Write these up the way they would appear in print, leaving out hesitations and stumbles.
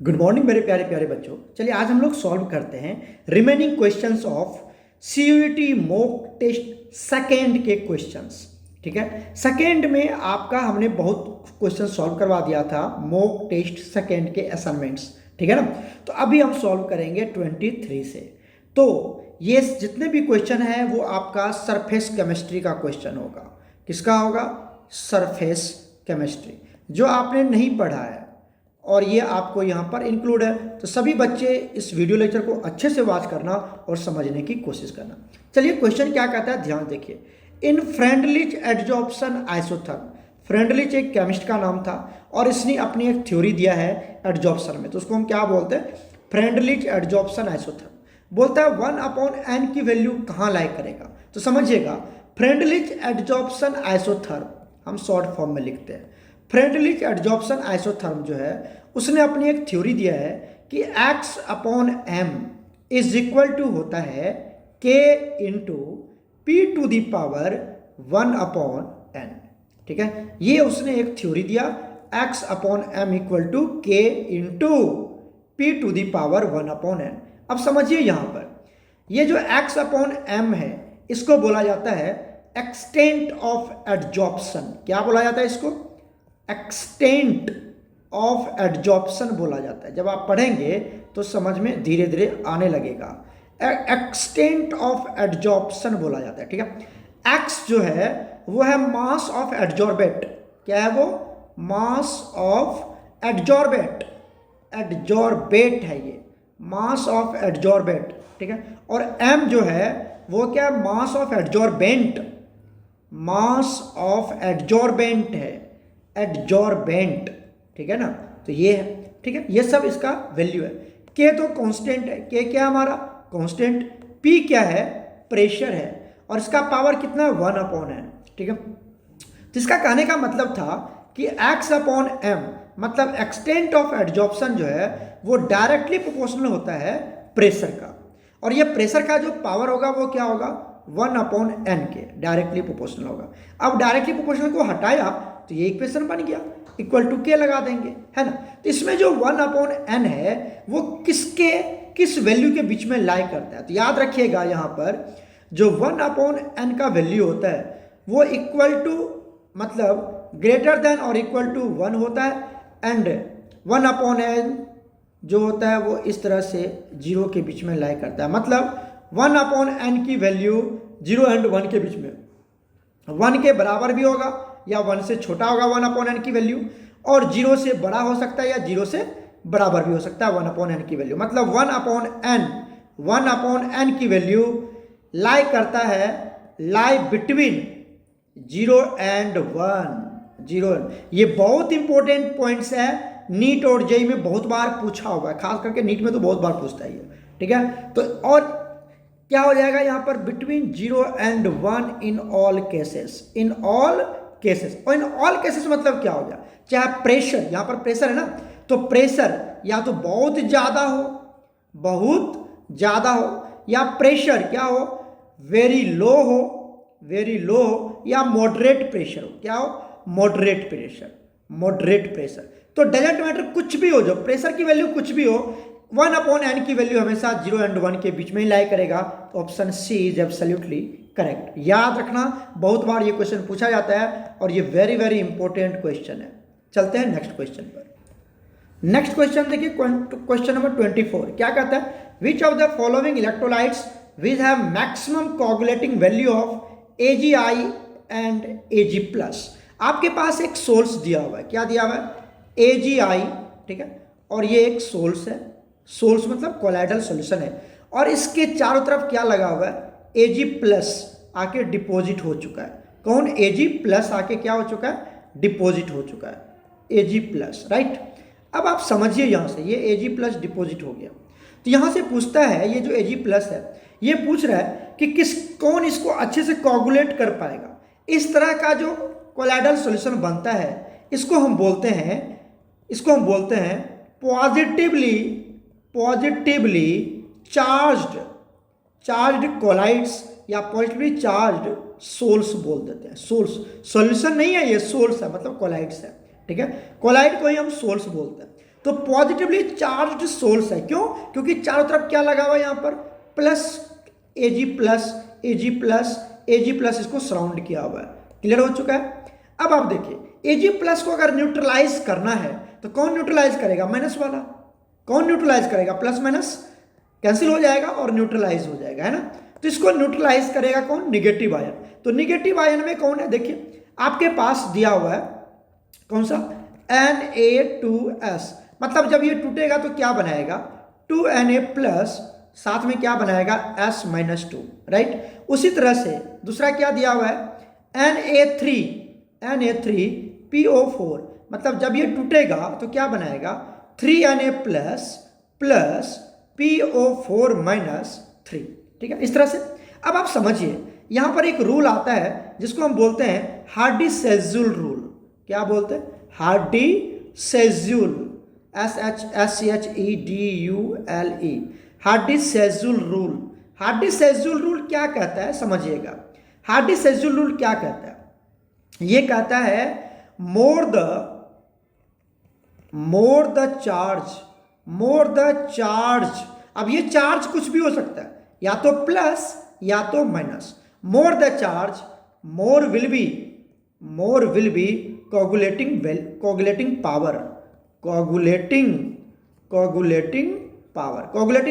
Good morning मेरे प्यारे प्यारे बच्चों। चलिए आज हम लोग सॉल्व करते हैं remaining questions of CUET mock test second के क्वेश्चंस। ठीक है, सेकेंड में आपका हमने बहुत क्वेश्चन सॉल्व करवा दिया था मॉक टेस्ट सेकेंड के असाइनमेंट्स। ठीक है ना, तो अभी हम सॉल्व करेंगे 23 से। तो ये जितने भी क्वेश्चन हैं वो आपका सरफेस केमिस्ट्री का क्वेश्चन होगा। किसका होगा? सरफेस केमिस्ट्री, जो आपने नहीं पढ़ा है और ये आपको यहाँ पर इंक्लूड है। तो सभी बच्चे इस वीडियो लेक्चर को अच्छे से वॉच करना और समझने की कोशिश करना। चलिए क्वेश्चन क्या कहता है, ध्यान देखिए। इन फ्रेंडलिच एडजॉर्प्शन आइसोथर्म, फ्रेंडलिच एक केमिस्ट का नाम था और इसने अपनी एक थ्योरी दिया है एडजॉर्प्शन में, तो उसको हम क्या बोलते हैं? Freundlich adsorption isotherm. बोलता है 1/n की वैल्यू कहाँ लाई करेगा, तो समझिएगा फ्रेंडलिच एडजॉर्प्शन आइसोथर्म हम शॉर्ट फॉर्म में लिखते हैं। फ्रेंडलिच एडजॉर्प्शन आइसोथर्म जो है उसने अपनी एक थ्योरी दिया है कि x/m इज इक्वल टू होता है k into p to the power 1/n। ठीक है, ये उसने एक थ्योरी दिया x/m equal to k into p to the power 1/n। अब समझिए यहाँ पर ये जो x/m है इसको बोला जाता है एक्सटेंट ऑफ एडजॉर्प्शन। क्या बोला जाता है इसको? एक्सटेंट ऑफ एडजॉर्प्शन बोला जाता है। जब आप पढ़ेंगे तो समझ में धीरे धीरे आने लगेगा। एक्सटेंट ऑफ एडजॉर्प्शन बोला जाता है। ठीक है, एक्स जो है वो है मास ऑफ एडजॉर्बेट। क्या है वो? Mass of adsorbate. एडजॉर्बेट है ये, मास ऑफ एडजॉर्बेट। ठीक है, और एम जो है वो क्या है? Mass of adsorbent. Mass of adsorbent है, एडजॉर्बेंट। ठीक है ना, तो ये है। ठीक है, ये सब इसका वैल्यू है। के तो कांस्टेंट है, के क्या है हमारा? कांस्टेंट। पी क्या है? प्रेशर है, और इसका पावर कितना है? 1/n। ठीक है, तो इसका कहने का मतलब था कि x/m मतलब एक्सटेंट ऑफ एडजॉर्प्शन जो है वो डायरेक्टली प्रोपोर्शनल होता है प्रेशर का, और ये प्रेशर का जो पावर होगा वो क्या होगा? 1/n के डायरेक्टली प्रोपोर्शनल होगा। अब डायरेक्टली प्रोपोर्शनल को हटाया तो ये इक्वेशन बन गया, इक्वल टू के लगा देंगे, है ना। तो इसमें जो 1/n है वो किस वैल्यू के बीच में लाई करता है? तो याद रखिएगा यहाँ पर जो 1/n का वैल्यू होता है वो इक्वल टू मतलब ग्रेटर देन और इक्वल टू 1 होता है, एंड 1/n जो होता है वो इस तरह से 0 के बीच में लाई करता है। मतलब 1/n की वैल्यू 0 एंड 1 के बीच में 1 के बराबर भी होगा या 1 से छोटा होगा 1/n की वैल्यू, और 0 से बड़ा हो सकता है या 0 से बराबर भी हो सकता है 1/n की वैल्यू। मतलब 1/n की वैल्यू लाई करता है, लाई बिटवीन 0 एंड 1। 0, ये बहुत इंपॉर्टेंट पॉइंट्स है, नीट और जेई में बहुत बार पूछा हुआ है, खास करके नीट में तो बहुत बार पूछता है ये। ठीक है, तो और क्या हो जाएगा यहाँ पर? Between 0 and 1 in all cases. In all cases, और इन ऑल केसेस मतलब क्या हो गया? चाहे प्रेशर, यहाँ पर प्रेशर है ना, तो प्रेशर या तो बहुत ज़्यादा हो, बहुत ज़्यादा हो, या प्रेशर क्या हो? वेरी लो हो, वेरी लो हो, या मॉडरेट प्रेशर हो। क्या हो? Moderate pressure, moderate pressure. तो डजेंट मैटर, कुछ भी हो, जो प्रेशर की वैल्यू कुछ भी हो, 1/n की वैल्यू हमेशा 0 एंड 1 के बीच में ही लाई करेगा। तो option C is absolutely correct. याद रखना, बहुत बार ये क्वेश्चन पूछा जाता है और ये वेरी वेरी इंपॉर्टेंट क्वेश्चन है। चलते हैं नेक्स्ट क्वेश्चन पर। नेक्स्ट क्वेश्चन देखिए, क्वेश्चन नंबर 24 क्या कहता है? Which of the following electrolytes which have maximum coagulating value of AgI and Ag+। आपके पास एक सोल्स दिया हुआ है। क्या दिया हुआ है? AgI। ठीक है, और ये एक सोल्स है। सोल्स मतलब कोलाइडल सॉल्यूशन है, और इसके चारों तरफ क्या लगा हुआ है? Ag+ आके डिपॉजिट हो चुका है। कौन? Ag+ आके क्या हो चुका है? डिपॉजिट हो चुका है, Ag+, राइट। अब आप समझिए यहाँ से ये Ag+ डिपॉजिट हो गया, तो यहाँ से पूछता है ये जो Ag+ है ये पूछ रहा है कि कौन इसको अच्छे से कोगुलेट कर पाएगा। इस तरह का जो कोलाइडल सॉल्यूशन बनता है इसको हम बोलते हैं पॉजिटिवली चार्ज्ड कोलाइड्स या पॉजिटिवली चार्ज्ड सोल्स बोल देते हैं। सोल्स सॉल्यूशन नहीं है ये, सोल्स है, मतलब कोलाइड्स है। ठीक है, कोलाइड को ही हम सोल्स बोलते हैं। तो पॉजिटिवली चार्ज सोल्स है। क्यों? क्योंकि चारों तरफ क्या लगा हुआ है यहाँ पर, प्लस एजी प्लस एजी प्लस एजी प्लस, इसको सराउंड किया हुआ है। क्लियर हो चुका है। अब आप देखिए एजी प्लस को अगर न्यूट्रलाइज करना है तो कौन न्यूट्रलाइज करेगा, माइनस वाला। कौन न्यूट्रलाइज करेगा, प्लस माइनस कैंसिल हो जाएगा और न्यूट्रलाइज हो जाएगा, है ना। तो इसको न्यूट्रलाइज करेगा कौन, निगेटिव आयन। तो निगेटिव आयन में कौन है, देखिए आपके पास दिया हुआ है कौन सा, Na2S, मतलब जब ये टूटेगा तो क्या बनाएगा, 2Na प्लस, साथ में क्या बनाएगा, S-2, राइट। उसी तरह से दूसरा क्या दिया हुआ है, Na3PO4, मतलब जब ये टूटेगा तो क्या बनाएगा, 3Na plus plus PO4 minus 3, ठीक है, इस तरह से। अब आप समझिए यहां पर एक रूल आता है जिसको हम बोलते हैं हार्डी-शेज़ुल रूल। क्या बोलते हैं, हार्डी-शेज़ुल, SHEDULE, हार्डी-शेज़ुल रूल। हार्डी-शेज़ुल रूल क्या कहता है, समझिएगा। हार्डी-शेज़ुल रूल क्या कहता है, ये कहता है मोर द चार्ज। अब ये चार्ज कुछ भी हो सकता है, या तो प्लस या तो minus. More the charge, more will be coagulating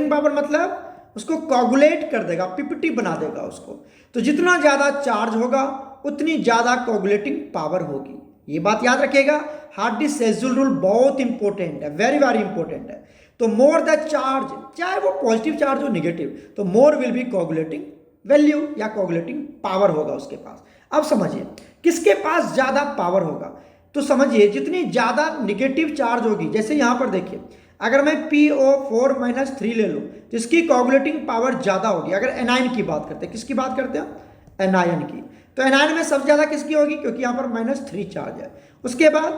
power मतलब उसको कोगुलेट कर देगा, पिपटी बना देगा उसको। तो जितना ज्यादा चार्ज होगा उतनी ज्यादा कोगुलेटिंग पावर होगी। ये बात याद रखिएगा। हार्डी-शेज़ुल रूल बहुत इंपॉर्टेंट है, वेरी वेरी इंपॉर्टेंट है। तो मोर द चार्ज, चाहे वो पॉजिटिव चार्ज हो निगेटिव, तो more will be coagulating value या कोगुलेटिंग पावर होगा उसके पास। अब समझिए किसके पास ज्यादा पावर होगा, तो समझिए जितनी ज्यादा निगेटिव चार्ज होगी, जैसे यहां पर देखिए अगर मैं PO4 माइनस 3 ले लूं तो इसकी कोगुलेटिंग पावर ज्यादा होगी। अगर एनायन की बात करते हैं, किसकी बात करते हैं, एनायन की, तो एनायन में सबसे ज्यादा किसकी होगी, क्योंकि यहां पर -3 चार्ज है। उसके बाद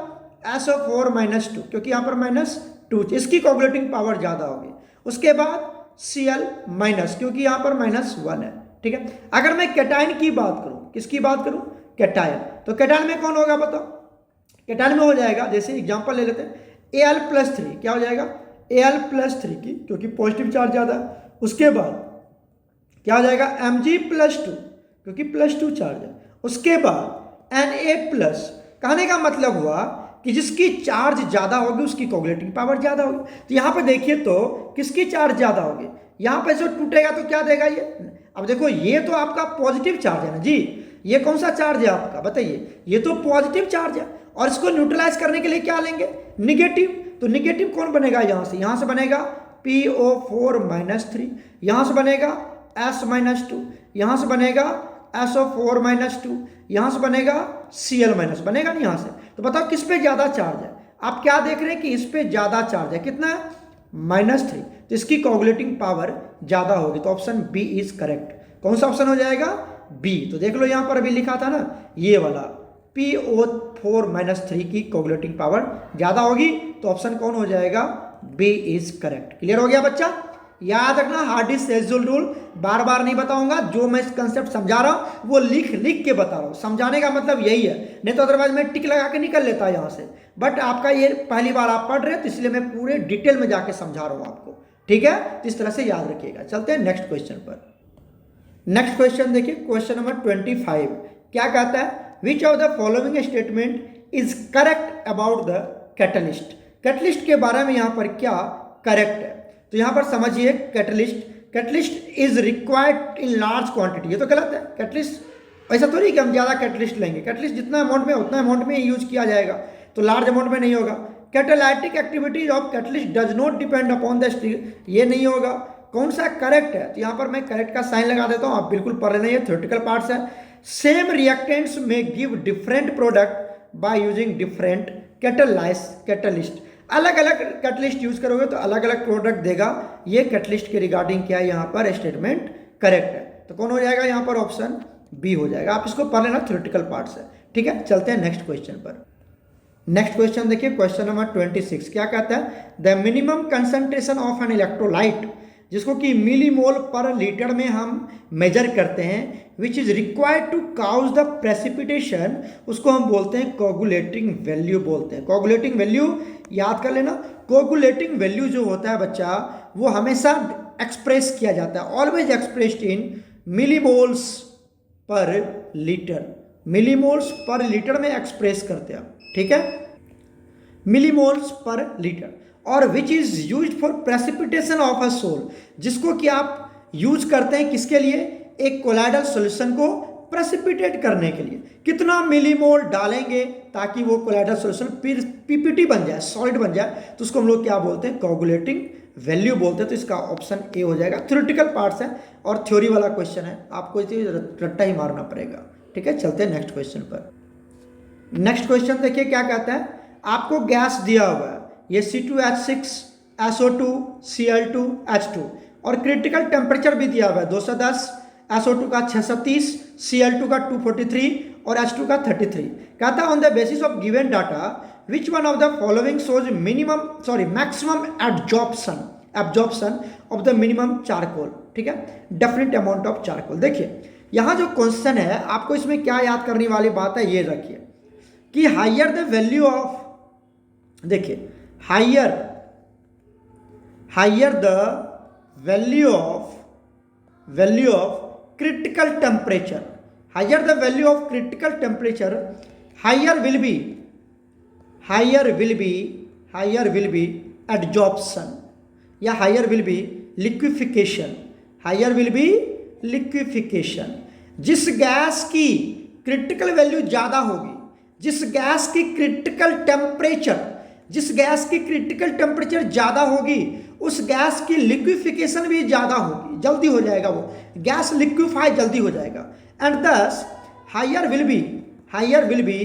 SO4 माइनस 2, क्योंकि यहां पर -2, इसकी कोगुलेटिंग पावर ज्यादा होगी। उसके बाद Cl माइनस, क्योंकि यहां पर -1 है, ठीक है। अगर मैं कैटायन की बात करूं, किसकी बात करूं, कैटायन, तो कैटायन में कौन होगा बताओ, कैटायन में हो जाएगा, जैसे एग्जांपल ले लेते हैं Al+3, क्या हो जाएगा, Al+3 की, क्योंकि पॉजिटिव चार्ज ज्यादा। उसके बाद क्या हो जाएगा, Mg+2, क्योंकि +2 चार्ज है। उसके बाद Na+, कहने का मतलब हुआ कि जिसकी चार्ज ज्यादा होगी उसकी कोगुलेटिंग पावर ज्यादा होगी। तो यहां पर देखिए तो किसकी चार्ज ज्यादा होगी, यहां पर जो टूटेगा तो क्या देगा ये। अब देखो ये तो आपका पॉजिटिव चार्ज है ना जी, ये कौन सा चार्ज है आपका बताइए, ये तो पॉजिटिव चार्ज है। और इसको न्यूट्रलाइज करने के लिए क्या लेंगे, निगेटिव। तो निगेटिव कौन बनेगा, यहां से बनेगा PO4 माइनस 3, यहां से बनेगा S-2, यहां से बनेगा SO4 माइनस 2, यहां से बनेगा Cl माइनस, बनेगा नहीं यहां से। तो बताओ किस पे ज्यादा चार्ज है, आप क्या देख रहे हैं कि इस पे ज्यादा चार्ज है, कितना है, -3, तो इसकी कोगुलेटिंग पावर ज्यादा होगी। तो ऑप्शन बी इज करेक्ट। कौन सा ऑप्शन हो जाएगा, बी। तो देख लो यहां पर अभी लिखा था ना ये वाला, PO4 माइनस 3 की कोगुलेटिंग पावर ज्यादा होगी, तो ऑप्शन कौन हो जाएगा, बी इज करेक्ट। क्लियर हो गया बच्चा, याद रखना हार्डी-शेज़ुल रूल बार बार नहीं बताऊंगा, जो मैं कंसेप्ट समझा रहा हूं वो लिख के बता रहा हूं। समझाने का मतलब यही है, नहीं तो अदरवाइज मैं टिक लगा के निकल लेता यहां से। बट आपका ये पहली बार आप पढ़ रहे हैं तो इसलिए मैं पूरे डिटेल में जाके समझा रहा हूं आपको, ठीक है। तो इस तरह से याद रखिएगा। चलते हैं नेक्स्ट क्वेश्चन पर। नेक्स्ट क्वेश्चन देखिए, क्वेश्चन नंबर 25 क्या कहता है, which of the following statement is correct about the catalyst. Catalyst के बारे में यहां पर क्या करेक्ट है, तो यहां पर समझिए catalyst is required in large quantity, ये तो गलत है। कैटलिस्ट ऐसा तो नहीं कि हम ज्यादा कैटलिस्ट लेंगे, कैटलिस्ट जितना अमाउंट में उतना अमाउंट में यूज किया जाएगा, तो लार्ज अमाउंट में नहीं होगा। Catalytic activities of catalyst does not depend upon the steel, ये नहीं होगा। कौन सा करेक्ट है, तो यहां पर मैं करेक्ट का साइन लगा देता हूं, आप बिल्कुल पढ़ लेना, ये थ्योरेटिकल पार्ट्स है। सेम रिएक्टेंट्स में give different product by using different catalyst, अलग अलग कैटलिस्ट यूज करोगे तो अलग अलग प्रोडक्ट देगा। ये कैटलिस्ट के रिगार्डिंग क्या है यहाँ पर स्टेटमेंट करेक्ट है, तो कौन हो जाएगा यहाँ पर, ऑप्शन बी हो जाएगा। आप इसको पढ़ लेना, थ्योरेटिकल पार्ट्स है, ठीक है। चलते हैं नेक्स्ट क्वेश्चन पर। नेक्स्ट क्वेश्चन देखिए, क्वेश्चन नंबर 26 क्या कहता है, the minimum concentration of an electrolyte जिसको कि मिलीमोल पर लीटर में हम मेजर करते हैं, which is required to cause the precipitation, उसको हम बोलते हैं कोगुलेटिंग वैल्यू बोलते हैं। कोगुलेटिंग वैल्यू याद कर लेना। कोगुलेटिंग वैल्यू जो होता है बच्चा, वो हमेशा एक्सप्रेस किया जाता है, always expressed in millimoles per litre. Millimoles per litre में एक्सप्रेस करते हैं, ठीक है, मिलीमोल्स पर लीटर। और which is use for precipitation of a sol, जिसको कि आप यूज करते हैं किसके लिए, एक कोलाइडल सॉल्यूशन को प्रेसिपिटेट करने के लिए। कितना मिलीमोल डालेंगे ताकि वो कोलाइडल सॉल्यूशन पीपीटी बन जाए, सॉलिड बन जाए, तो उसको हम लोग क्या बोलते हैं, कोगुलेटिंग वैल्यू बोलते हैं। तो इसका ऑप्शन ए हो जाएगा। थ्योरेटिकल पार्ट्स है और थ्योरी वाला क्वेश्चन है, आपको इसे रट्टा ही मारना पड़ेगा, ठीक है। चलते हैं नेक्स्ट क्वेश्चन पर। नेक्स्ट क्वेश्चन देखिए क्या कहता है, आपको गैस दिया हुआ है, ये C2H6 SO2 Cl2 H2, और क्रिटिकल टेम्परेचर भी दिया हुआ है 210, SO2 का 630, Cl2 का 243 और H2 का 33। कहता है on the basis of given data which one of the following shows maximum absorption of the minimum charcoal, ठीक है, डेफिनेट अमाउंट ऑफ चारकोल। देखिए यहाँ जो क्वेश्चन है, आपको इसमें क्या याद करने वाली बात है, ये रखिए कि हायर द वैल्यू ऑफ, देखिए higher the value of critical temperature, higher the value of critical temperature, higher will be adsorption या हायर विल बी लिक्विफिकेशन। जिस गैस की क्रिटिकल वैल्यू ज़्यादा होगी, जिस गैस की क्रिटिकल टेम्परेचर ज़्यादा होगी, उस गैस की लिक्विफिकेशन भी ज़्यादा होगी, जल्दी हो जाएगा, वो गैस लिक्विफाई जल्दी हो जाएगा। एंड दस हायर विल बी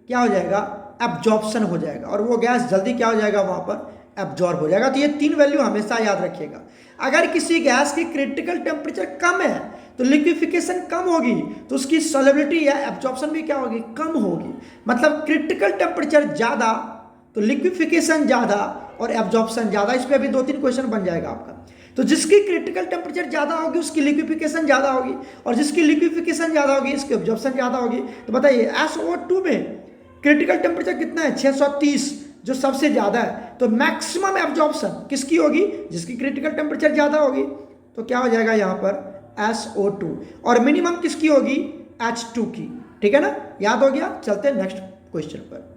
क्या हो जाएगा, एब्जॉर्प्शन हो जाएगा, और वो गैस जल्दी क्या हो जाएगा, वहाँ पर एब्जॉर्ब हो जाएगा। तो ये तीन वैल्यू हमेशा याद रखिएगा। अगर किसी गैस की क्रिटिकल टेम्परेचर कम है तो लिक्विफिकेशन कम होगी, तो उसकी सॉल्युबिलिटी या एब्जॉर्प्शन भी क्या होगी, कम होगी। मतलब क्रिटिकल टेम्परेचर ज़्यादा तो लिक्विफिकेशन ज़्यादा और एब्जॉर्प्शन ज़्यादा। इस पर भी 2-3 क्वेश्चन बन जाएगा आपका। तो जिसकी क्रिटिकल टेम्परेचर ज़्यादा होगी उसकी लिक्विफिकेशन ज़्यादा होगी, और जिसकी लिक्विफिकेशन ज़्यादा होगी इसकी एब्जॉर्प्शन ज़्यादा होगी। तो बताइए SO2 में क्रिटिकल टेम्परेचर कितना है, 630, जो सबसे ज़्यादा है। तो मैक्सिमम एब्जॉर्प्शन किसकी होगी, जिसकी क्रिटिकल टेम्परेचर ज़्यादा होगी। तो क्या हो जाएगा यहाँ पर SO2, और मिनिमम किसकी होगी, H2 की, ठीक है ना, याद हो गया। चलते हैं नेक्स्ट क्वेश्चन पर।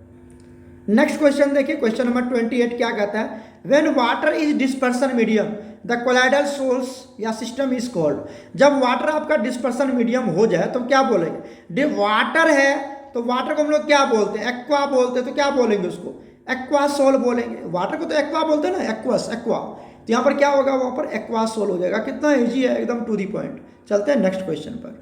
नेक्स्ट क्वेश्चन देखिए, क्वेश्चन नंबर 28 क्या कहता है, when water is dispersion medium the colloidal source या सिस्टम इज कॉल्ड। जब वाटर आपका डिस्पर्सन मीडियम हो जाए तो क्या बोलेंगे, वाटर है तो वाटर को हम लोग क्या बोलते हैं, एक्वा बोलते हैं। तो क्या बोलेंगे उसको, एक्वा सोल बोलेंगे। वाटर को तो एक्वा बोलते हैं ना, एक्वा। तो यहाँ पर क्या होगा, वहाँ पर एक्वा सोल हो जाएगा। कितना ईजी है, एकदम टू दी पॉइंट। चलते हैं नेक्स्ट क्वेश्चन पर।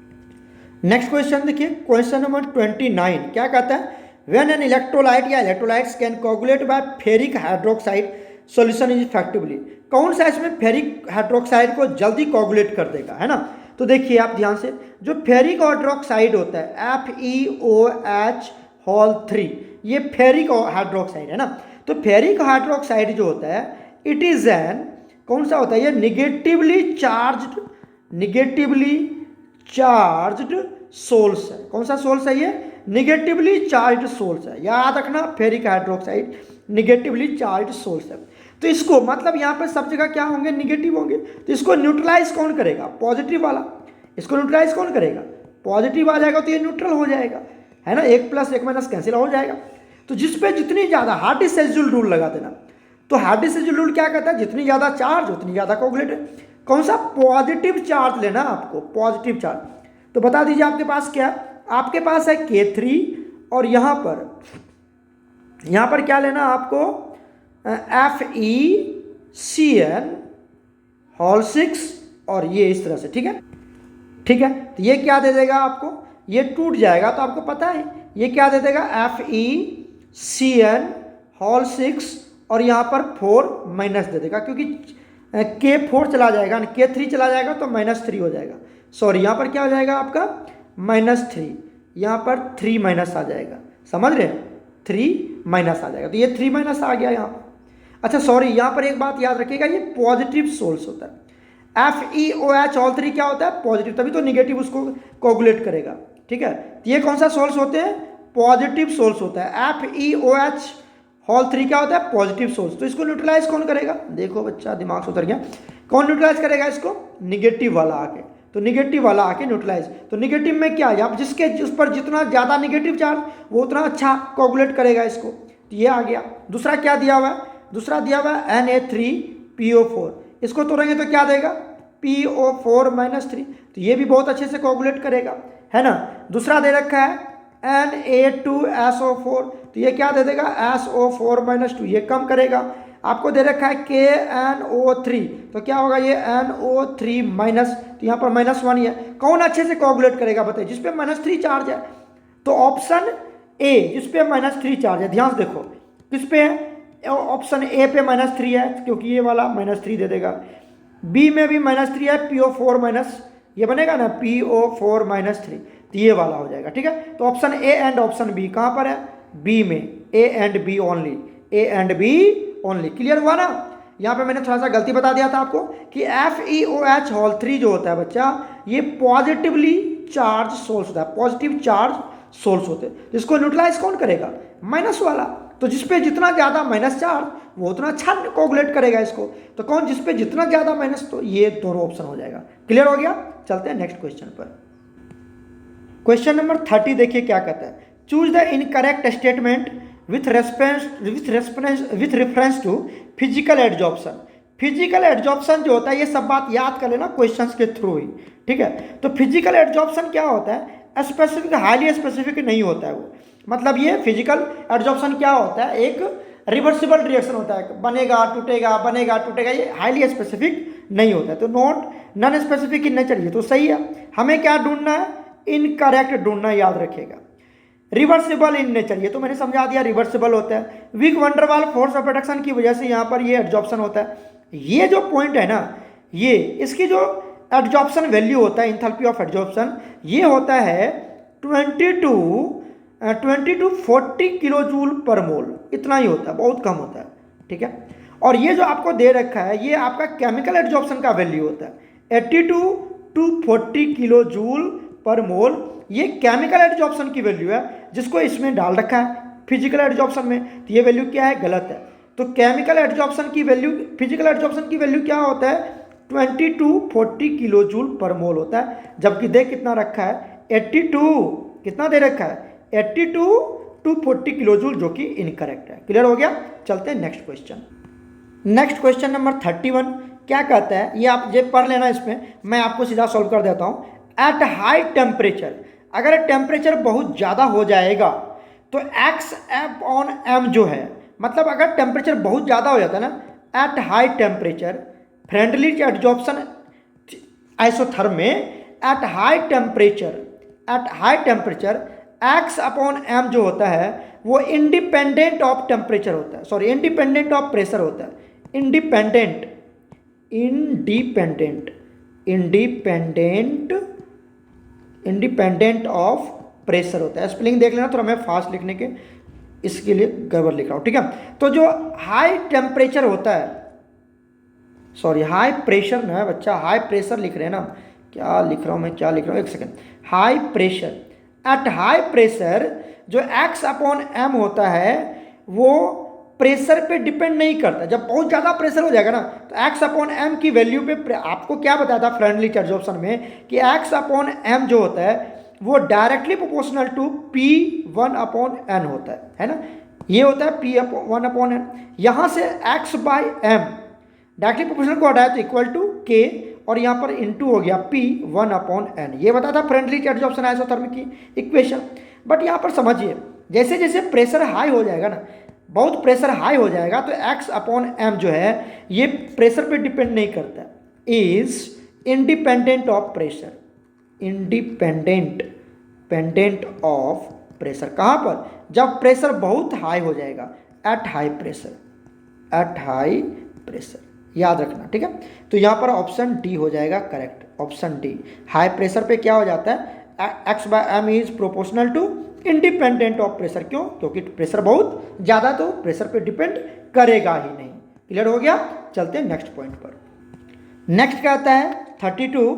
नेक्स्ट क्वेश्चन देखिए, क्वेश्चन नंबर 29 क्या कहता है, व्हेन एन इलेक्ट्रोलाइट या electrolytes can coagulate by ferric hydroxide solution is effectively. कौन सा इसमें फेरिक हाइड्रोक्साइड को जल्दी कोगुलेट कर देगा, है ना। तो देखिए आप ध्यान से, जो फेरिक हाइड्रोक्साइड होता है FeOH3, ये फेरिक हाइड्रोक्साइड है ना। तो फेरिक हाइड्रोक्साइड जो होता है, इट इज एन, कौन सा होता है ये, निगेटिवली चार्ज्ड सोल्स है। कौन सा सोल्स है ये, निगेटिवली चार्ज्ड सोल्स है। याद रखना, ferric hydroxide negatively charged sols है। तो इसको मतलब यहाँ पर सब जगह क्या होंगे, निगेटिव होंगे। तो इसको न्यूट्रलाइज कौन करेगा, पॉजिटिव वाला। इसको न्यूट्रलाइज कौन करेगा, पॉजिटिव आ जाएगा, तो ये न्यूट्रल हो जाएगा, है ना। 1 + 1 - कैंसिल हो जाएगा। तो जिस पे जितनी ज़्यादा, हार्डी-शेज़ुल रूल लगा देना। तो हार्डी-शेज़ुल रूल क्या कहता है, जितनी ज़्यादा चार्ज उतनी ज़्यादा कोगुलेट। कौन सा, पॉजिटिव चार्ज लेना आपको, पॉजिटिव चार्ज। तो बता दीजिए आपके पास क्या है, आपके पास है K3, और यहाँ पर क्या लेना आपको, FeCN6, और ये इस तरह से, ठीक है। तो ये क्या दे देगा आपको, ये टूट जाएगा। तो आपको पता है ये क्या दे देगा, FeCN6, और यहाँ पर 4 दे देगा, क्योंकि K4 चला जाएगा, K3 चला जाएगा तो -3 हो जाएगा। सॉरी, यहाँ पर क्या हो जाएगा आपका -3, यहाँ पर 3 आ जाएगा, समझ रहे, 3 आ जाएगा। तो ये 3 आ गया यहाँ पर। अच्छा सॉरी, यहाँ पर एक बात याद रखिएगा, ये पॉजिटिव सोल्स होता है। FeOH ऑल 3 क्या होता है? पॉजिटिव, तभी तो निगेटिव उसको कोगुलेट करेगा। ठीक है, तो ये कौन सा सोल्स होते हैं? पॉजिटिव सोल्स होता है। FeOH होल 3 क्या होता है? Positive sols. तो इसको न्यूट्रलाइज कौन करेगा? देखो बच्चा दिमाग से उतर गया, कौन न्यूट्रलाइज करेगा इसको? निगेटिव वाला आके। तो निगेटिव वाला आके न्यूट्रलाइज, तो निगेटिव में क्या है, जिसके उस पर जितना ज़्यादा निगेटिव चार्ज वो उतना अच्छा कोगुलेट करेगा इसको। तो ये आ गया। दूसरा क्या दिया हुआ है? दूसरा दिया हुआ है Na3PO4। इसको तोड़ेंगे तो क्या देगा? PO4-3। तो ये भी बहुत अच्छे से कोगुलेट करेगा, है ना। दूसरा दे रखा है Na2SO4, तो ये क्या दे देगा? SO4-2, ये कम करेगा। आपको दे रखा है KNO3, तो क्या होगा? ये NO3-, तो यहाँ पर -1 ही है। कौन अच्छे से कोगुलेट करेगा बताइए? जिस पे -3 चार्ज है। तो ऑप्शन ए, जिस पे -3 चार्ज है, ध्यान से देखो किस पे है? ऑप्शन ए पे -3 है, क्योंकि ये वाला -3 दे देगा। बी में भी -3 है, PO4-, ये बनेगा ना PO4-3, तो ये वाला हो जाएगा। ठीक है, तो option A and option B कहाँ पर है? बी में, A and B only, A and B only. Clear हुआ ना। यहाँ पे मैंने थोड़ा सा गलती बता दिया था आपको कि FeOH होल 3 जो होता है बच्चा, ये पॉजिटिवली चार्ज सोल्स होता है, पॉजिटिव चार्ज सोल्स होते हैं। तो इसको न्यूट्रलाइज कौन करेगा? माइनस वाला। तो जिसपे जितना ज़्यादा माइनस चार्ज वो उतना अच्छा कोगुलेट करेगा इसको। तो कौन? जिसपे जितना ज़्यादा माइनस, तो ये दोनों ऑप्शन हो जाएगा। क्लियर हो गया। चलते हैं नेक्स्ट क्वेश्चन पर। क्वेश्चन नंबर 30 देखिए क्या कहता है। Choose the incorrect statement with reference to physical adsorption. Physical adsorption जो होता है, ये सब बात याद कर लेना क्वेश्चंस के थ्रू ही। ठीक है, तो फिजिकल एडजॉर्प्शन क्या होता है? स्पेसिफिक, हाईली स्पेसिफिक नहीं होता है वो। मतलब ये फिजिकल एडजॉर्प्शन क्या होता है? एक रिवर्सिबल रिएक्शन होता है, बनेगा टूटेगा, बनेगा टूटेगा, ये हाईली स्पेसिफिक नहीं होता है। तो नॉन स्पेसिफिक इन नेचर, ये तो सही है। हमें क्या ढूंढना है? इनकरेक्ट ढूंढना, याद रखिएगा। रिवर्सिबल इन नेचर, ये तो मैंने समझा दिया, रिवर्सिबल होता है। Weak van der Waals force of attraction की वजह से यहाँ पर ये एडजॉर्प्शन होता है। ये जो पॉइंट है ना, ये इसकी जो एडजॉर्प्शन वैल्यू होता है, इंथैल्पी ऑफ एडजॉर्प्शन, ये होता है 20 to 40 किलो जूल पर मोल। इतना ही होता है, बहुत कम होता है। ठीक है, और ये जो आपको दे रखा है, ये आपका केमिकल एडजॉर्प्शन का वैल्यू होता है 82 to 40 किलो जूल पर मोल। ये केमिकल एडजॉर्प्शन की वैल्यू है, जिसको इसमें डाल रखा है फिजिकल एडजॉर्प्शन में। तो ये वैल्यू क्या है? गलत है। तो केमिकल एडजॉर्प्शन की वैल्यू, फिजिकल एडजॉर्प्शन की वैल्यू क्या होता है? 20 to 40 किलो जूल पर मोल होता है। जबकि देख कितना रखा है? 82, कितना दे रखा है? 82 to 40 किलो जूल, जो कि इनकरेक्ट है। क्लियर हो गया। चलते हैं next question. Next question number 31 क्या कहता है? ये आप ये पढ़ लेना, इसमें मैं आपको सीधा सॉल्व कर देता हूँ। एट हाई टेम्परेचर, अगर टेम्परेचर बहुत ज़्यादा हो जाएगा तो X/m जो है, मतलब अगर टेम्परेचर बहुत ज़्यादा हो जाता है ना, at high temperature friendly adsorption isotherm में, एट हाई टेम्परेचर X/m जो होता है वो इंडिपेंडेंट ऑफ टेम्परेचर होता है, सॉरी इंडिपेंडेंट ऑफ प्रेशर होता है। इंडिपेंडेंट ऑफ प्रेशर होता है। स्पेलिंग देख लेना, थोड़ा मैं फास्ट लिखने के इसके लिए गड़बड़ लिख रहा हूँ। ठीक है, तो जो हाई टेम्परेचर होता है, सॉरी हाई प्रेशर ना है बच्चा, हाई प्रेशर लिख रहे हैं ना, क्या लिख रहा हूँ मैं, क्या लिख रहा हूँ, एक second. High pressure, at high pressure जो X/m होता है वो प्रेशर पे डिपेंड नहीं करता। जब बहुत ज़्यादा प्रेशर हो जाएगा ना, तो X/m की वैल्यू पे, आपको क्या बताया था फ्रेंडली एडजॉर्प्शन में कि X/m जो होता है वो डायरेक्टली प्रोपोर्शनल टू P1/n होता है ना। ये होता है P1/n। यहाँ से X/m डायरेक्टली प्रोपोर्शनल को हटाया तो इक्वल टू K, और यहाँ पर इंटू हो गया P1/n। ये बताया था फ्रेंडली एडजॉर्प्शन आइसोथर्म की इक्वेशन। बट यहाँ पर समझिए, जैसे जैसे प्रेशर हाई हो जाएगा ना, बहुत प्रेशर हाई हो जाएगा, तो X/m जो है ये प्रेशर पे डिपेंड नहीं करता, is independent of pressure, independent of pressure. कहाँ पर? जब प्रेशर बहुत हाई हो जाएगा, एट हाई प्रेशर, याद रखना। ठीक है, तो यहाँ पर ऑप्शन डी हो जाएगा correct, option D. High pressure पे क्या हो जाता है? X/m is proportional to independent of pressure. क्यों? क्योंकि प्रेशर बहुत ज़्यादा, तो प्रेशर पे डिपेंड करेगा ही नहीं। क्लियर हो गया। चलते हैं नेक्स्ट पॉइंट पर। नेक्स्ट क्या आता है 32,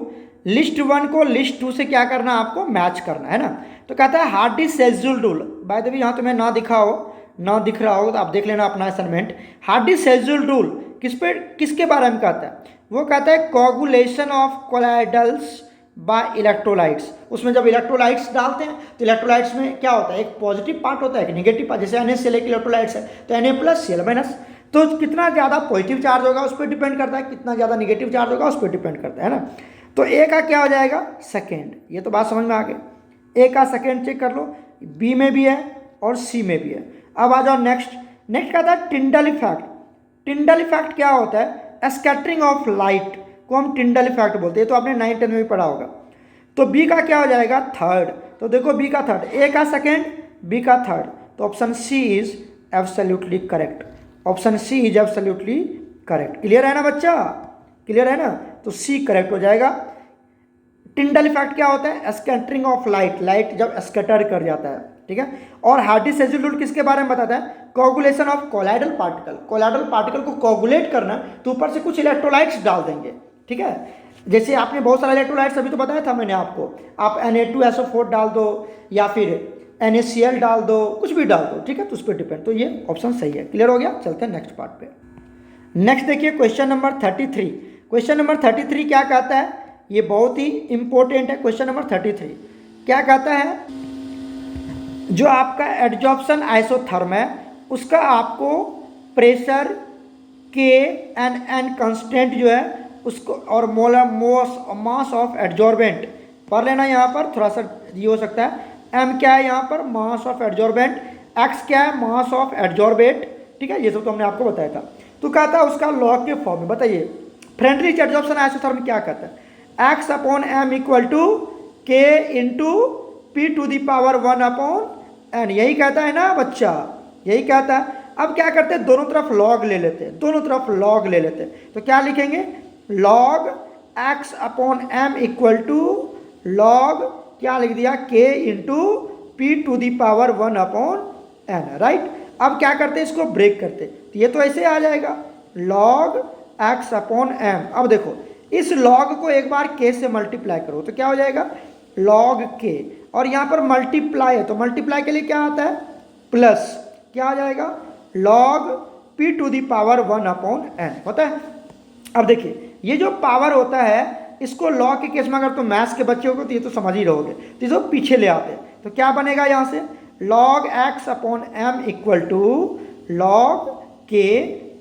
लिस्ट 1 को लिस्ट 2 से क्या करना है आपको मैच करना है ना। तो कहता है hard disk schedule rule, by the way यहाँ तुम्हें ना दिखा हो ना दिख रहा हो तो आप देख लेना अपना assignment. Hard disk schedule rule किसके बारे में कहता है, वो कहता है coagulation of colloidals bye electrolytes. उसमें जब इलेक्ट्रोलाइट्स डालते हैं तो इलेक्ट्रोलाइट्स में क्या होता है, एक पॉजिटिव पार्ट होता है एक नेगेटिव पार्ट, जैसे NaCl एक इलेक्ट्रोलाइट्स है तो Na+Cl-, तो कितना ज़्यादा पॉजिटिव चार्ज होगा उस पर डिपेंड करता है, कितना ज़्यादा नेगेटिव चार्ज होगा उस पर डिपेंड करता है ना। तो ए का क्या हो जाएगा सेकेंड, ये तो बात समझ में आ गई। ए का सेकेंड चेक कर लो, बी में भी है और सी में भी है। अब आ जाओ नेक्स्ट कहता है टिंडल इफेक्ट। टिंडल इफेक्ट क्या होता है, स्कैटरिंग ऑफ लाइट को हम टिंडल इफेक्ट बोलते हैं, तो आपने 9th में भी पढ़ा होगा। तो बी का क्या हो जाएगा थर्ड, तो देखो बी का थर्ड, ए का सेकेंड बी का थर्ड, तो option C is absolutely correct, option C is absolutely correct. Clear है ना बच्चा, क्लियर है ना, तो सी करेक्ट हो जाएगा। टिंडल इफेक्ट क्या होता है, स्कैटरिंग ऑफ लाइट, लाइट जब स्कैटर कर जाता है, ठीक है। और हार्ड डिस्क शेड्यूल रूल किसके बारे में बताता है, coagulation of colloidal particle, colloidal particle को कोगुलेट करना तो ऊपर से कुछ इलेक्ट्रोलाइट्स डाल देंगे, ठीक है। जैसे आपने बहुत सारे इलेक्ट्रोलाइट्स अभी तो बताया था मैंने आपको, आप Na2SO4 डाल दो या फिर NaCl डाल दो, कुछ भी डाल दो, ठीक है, तो उस पर डिपेंड, तो ये ऑप्शन सही है। क्लियर हो गया, चलते हैं नेक्स्ट पार्ट पे। नेक्स्ट देखिए क्वेश्चन नंबर 33। क्वेश्चन नंबर 33 क्या कहता है, ये बहुत ही इंपॉर्टेंट है। क्वेश्चन नंबर 33 क्या कहता है, जो आपका एडजॉर्प्शन आइसोथर्म है उसका आपको प्रेशर K/N कंस्टेंट जो है उसको और मोलर मास ऑफ एडजॉर्बेंट पढ़ लेना। यहाँ पर थोड़ा सा ये हो सकता है, M क्या है यहाँ पर मास ऑफ एडजॉर्बेंट, X क्या है मास ऑफ एडजॉर्बेट, ठीक है, ये सब तो हमने आपको बताया था। तो कहता है उसका लॉग के फॉर्म में बताइए, फ्रेंडली एडजॉर्प्शन आइसोथर्म क्या कहता है, X/M equal to K into P⁴ यही कहता है ना बच्चा, यही कहता है। अब क्या करते हैं, दोनों तरफ लॉग ले लेते हैं, दोनों तरफ लॉग ले लेते हैं, तो क्या लिखेंगे log X/M equal to log क्या लिख दिया K इंटू P⁴ राइट। अब क्या करते हैं, इसको ब्रेक करते, तो ये तो ऐसे आ जाएगा log X/M। अब देखो इस log को एक बार K से मल्टीप्लाई करो तो क्या हो जाएगा log K, और यहाँ पर मल्टीप्लाई है तो मल्टीप्लाई के लिए क्या आता है प्लस, क्या आ जाएगा log P⁴ होता है। अब देखिए ये जो पावर होता है इसको log के केस में अगर तुम मैथ्स के बच्चे हो तो ये तो समझ ही रहोगे, तो इसको पीछे ले आते हैं तो क्या बनेगा यहाँ से log X/M equal to log K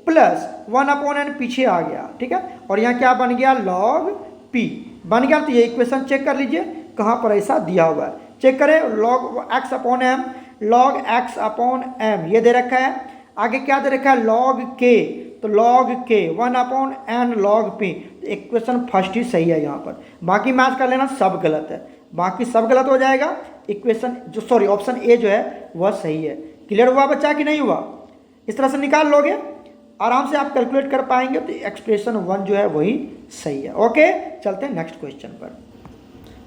plus 1/n पीछे आ गया, ठीक है, और यहाँ क्या बन गया log P बन गया। तो ये इक्वेशन चेक कर लीजिए कहाँ पर ऐसा दिया हुआ है, चेक करें log X/M ये दे रखा है, आगे क्या दे रखा है log K, तो log K 1/n log P, equation first ही सही है यहाँ पर, बाकी मैच कर लेना सब गलत है, बाकी सब गलत हो जाएगा, इक्वेशन जो सॉरी ऑप्शन ए जो है वह सही है। क्लियर हुआ बच्चा कि नहीं हुआ, इस तरह से निकाल लोगे आराम से आप कैलकुलेट कर पाएंगे, तो एक्सप्रेशन 1 जो है वही सही है। ओके चलते हैं नेक्स्ट क्वेश्चन पर।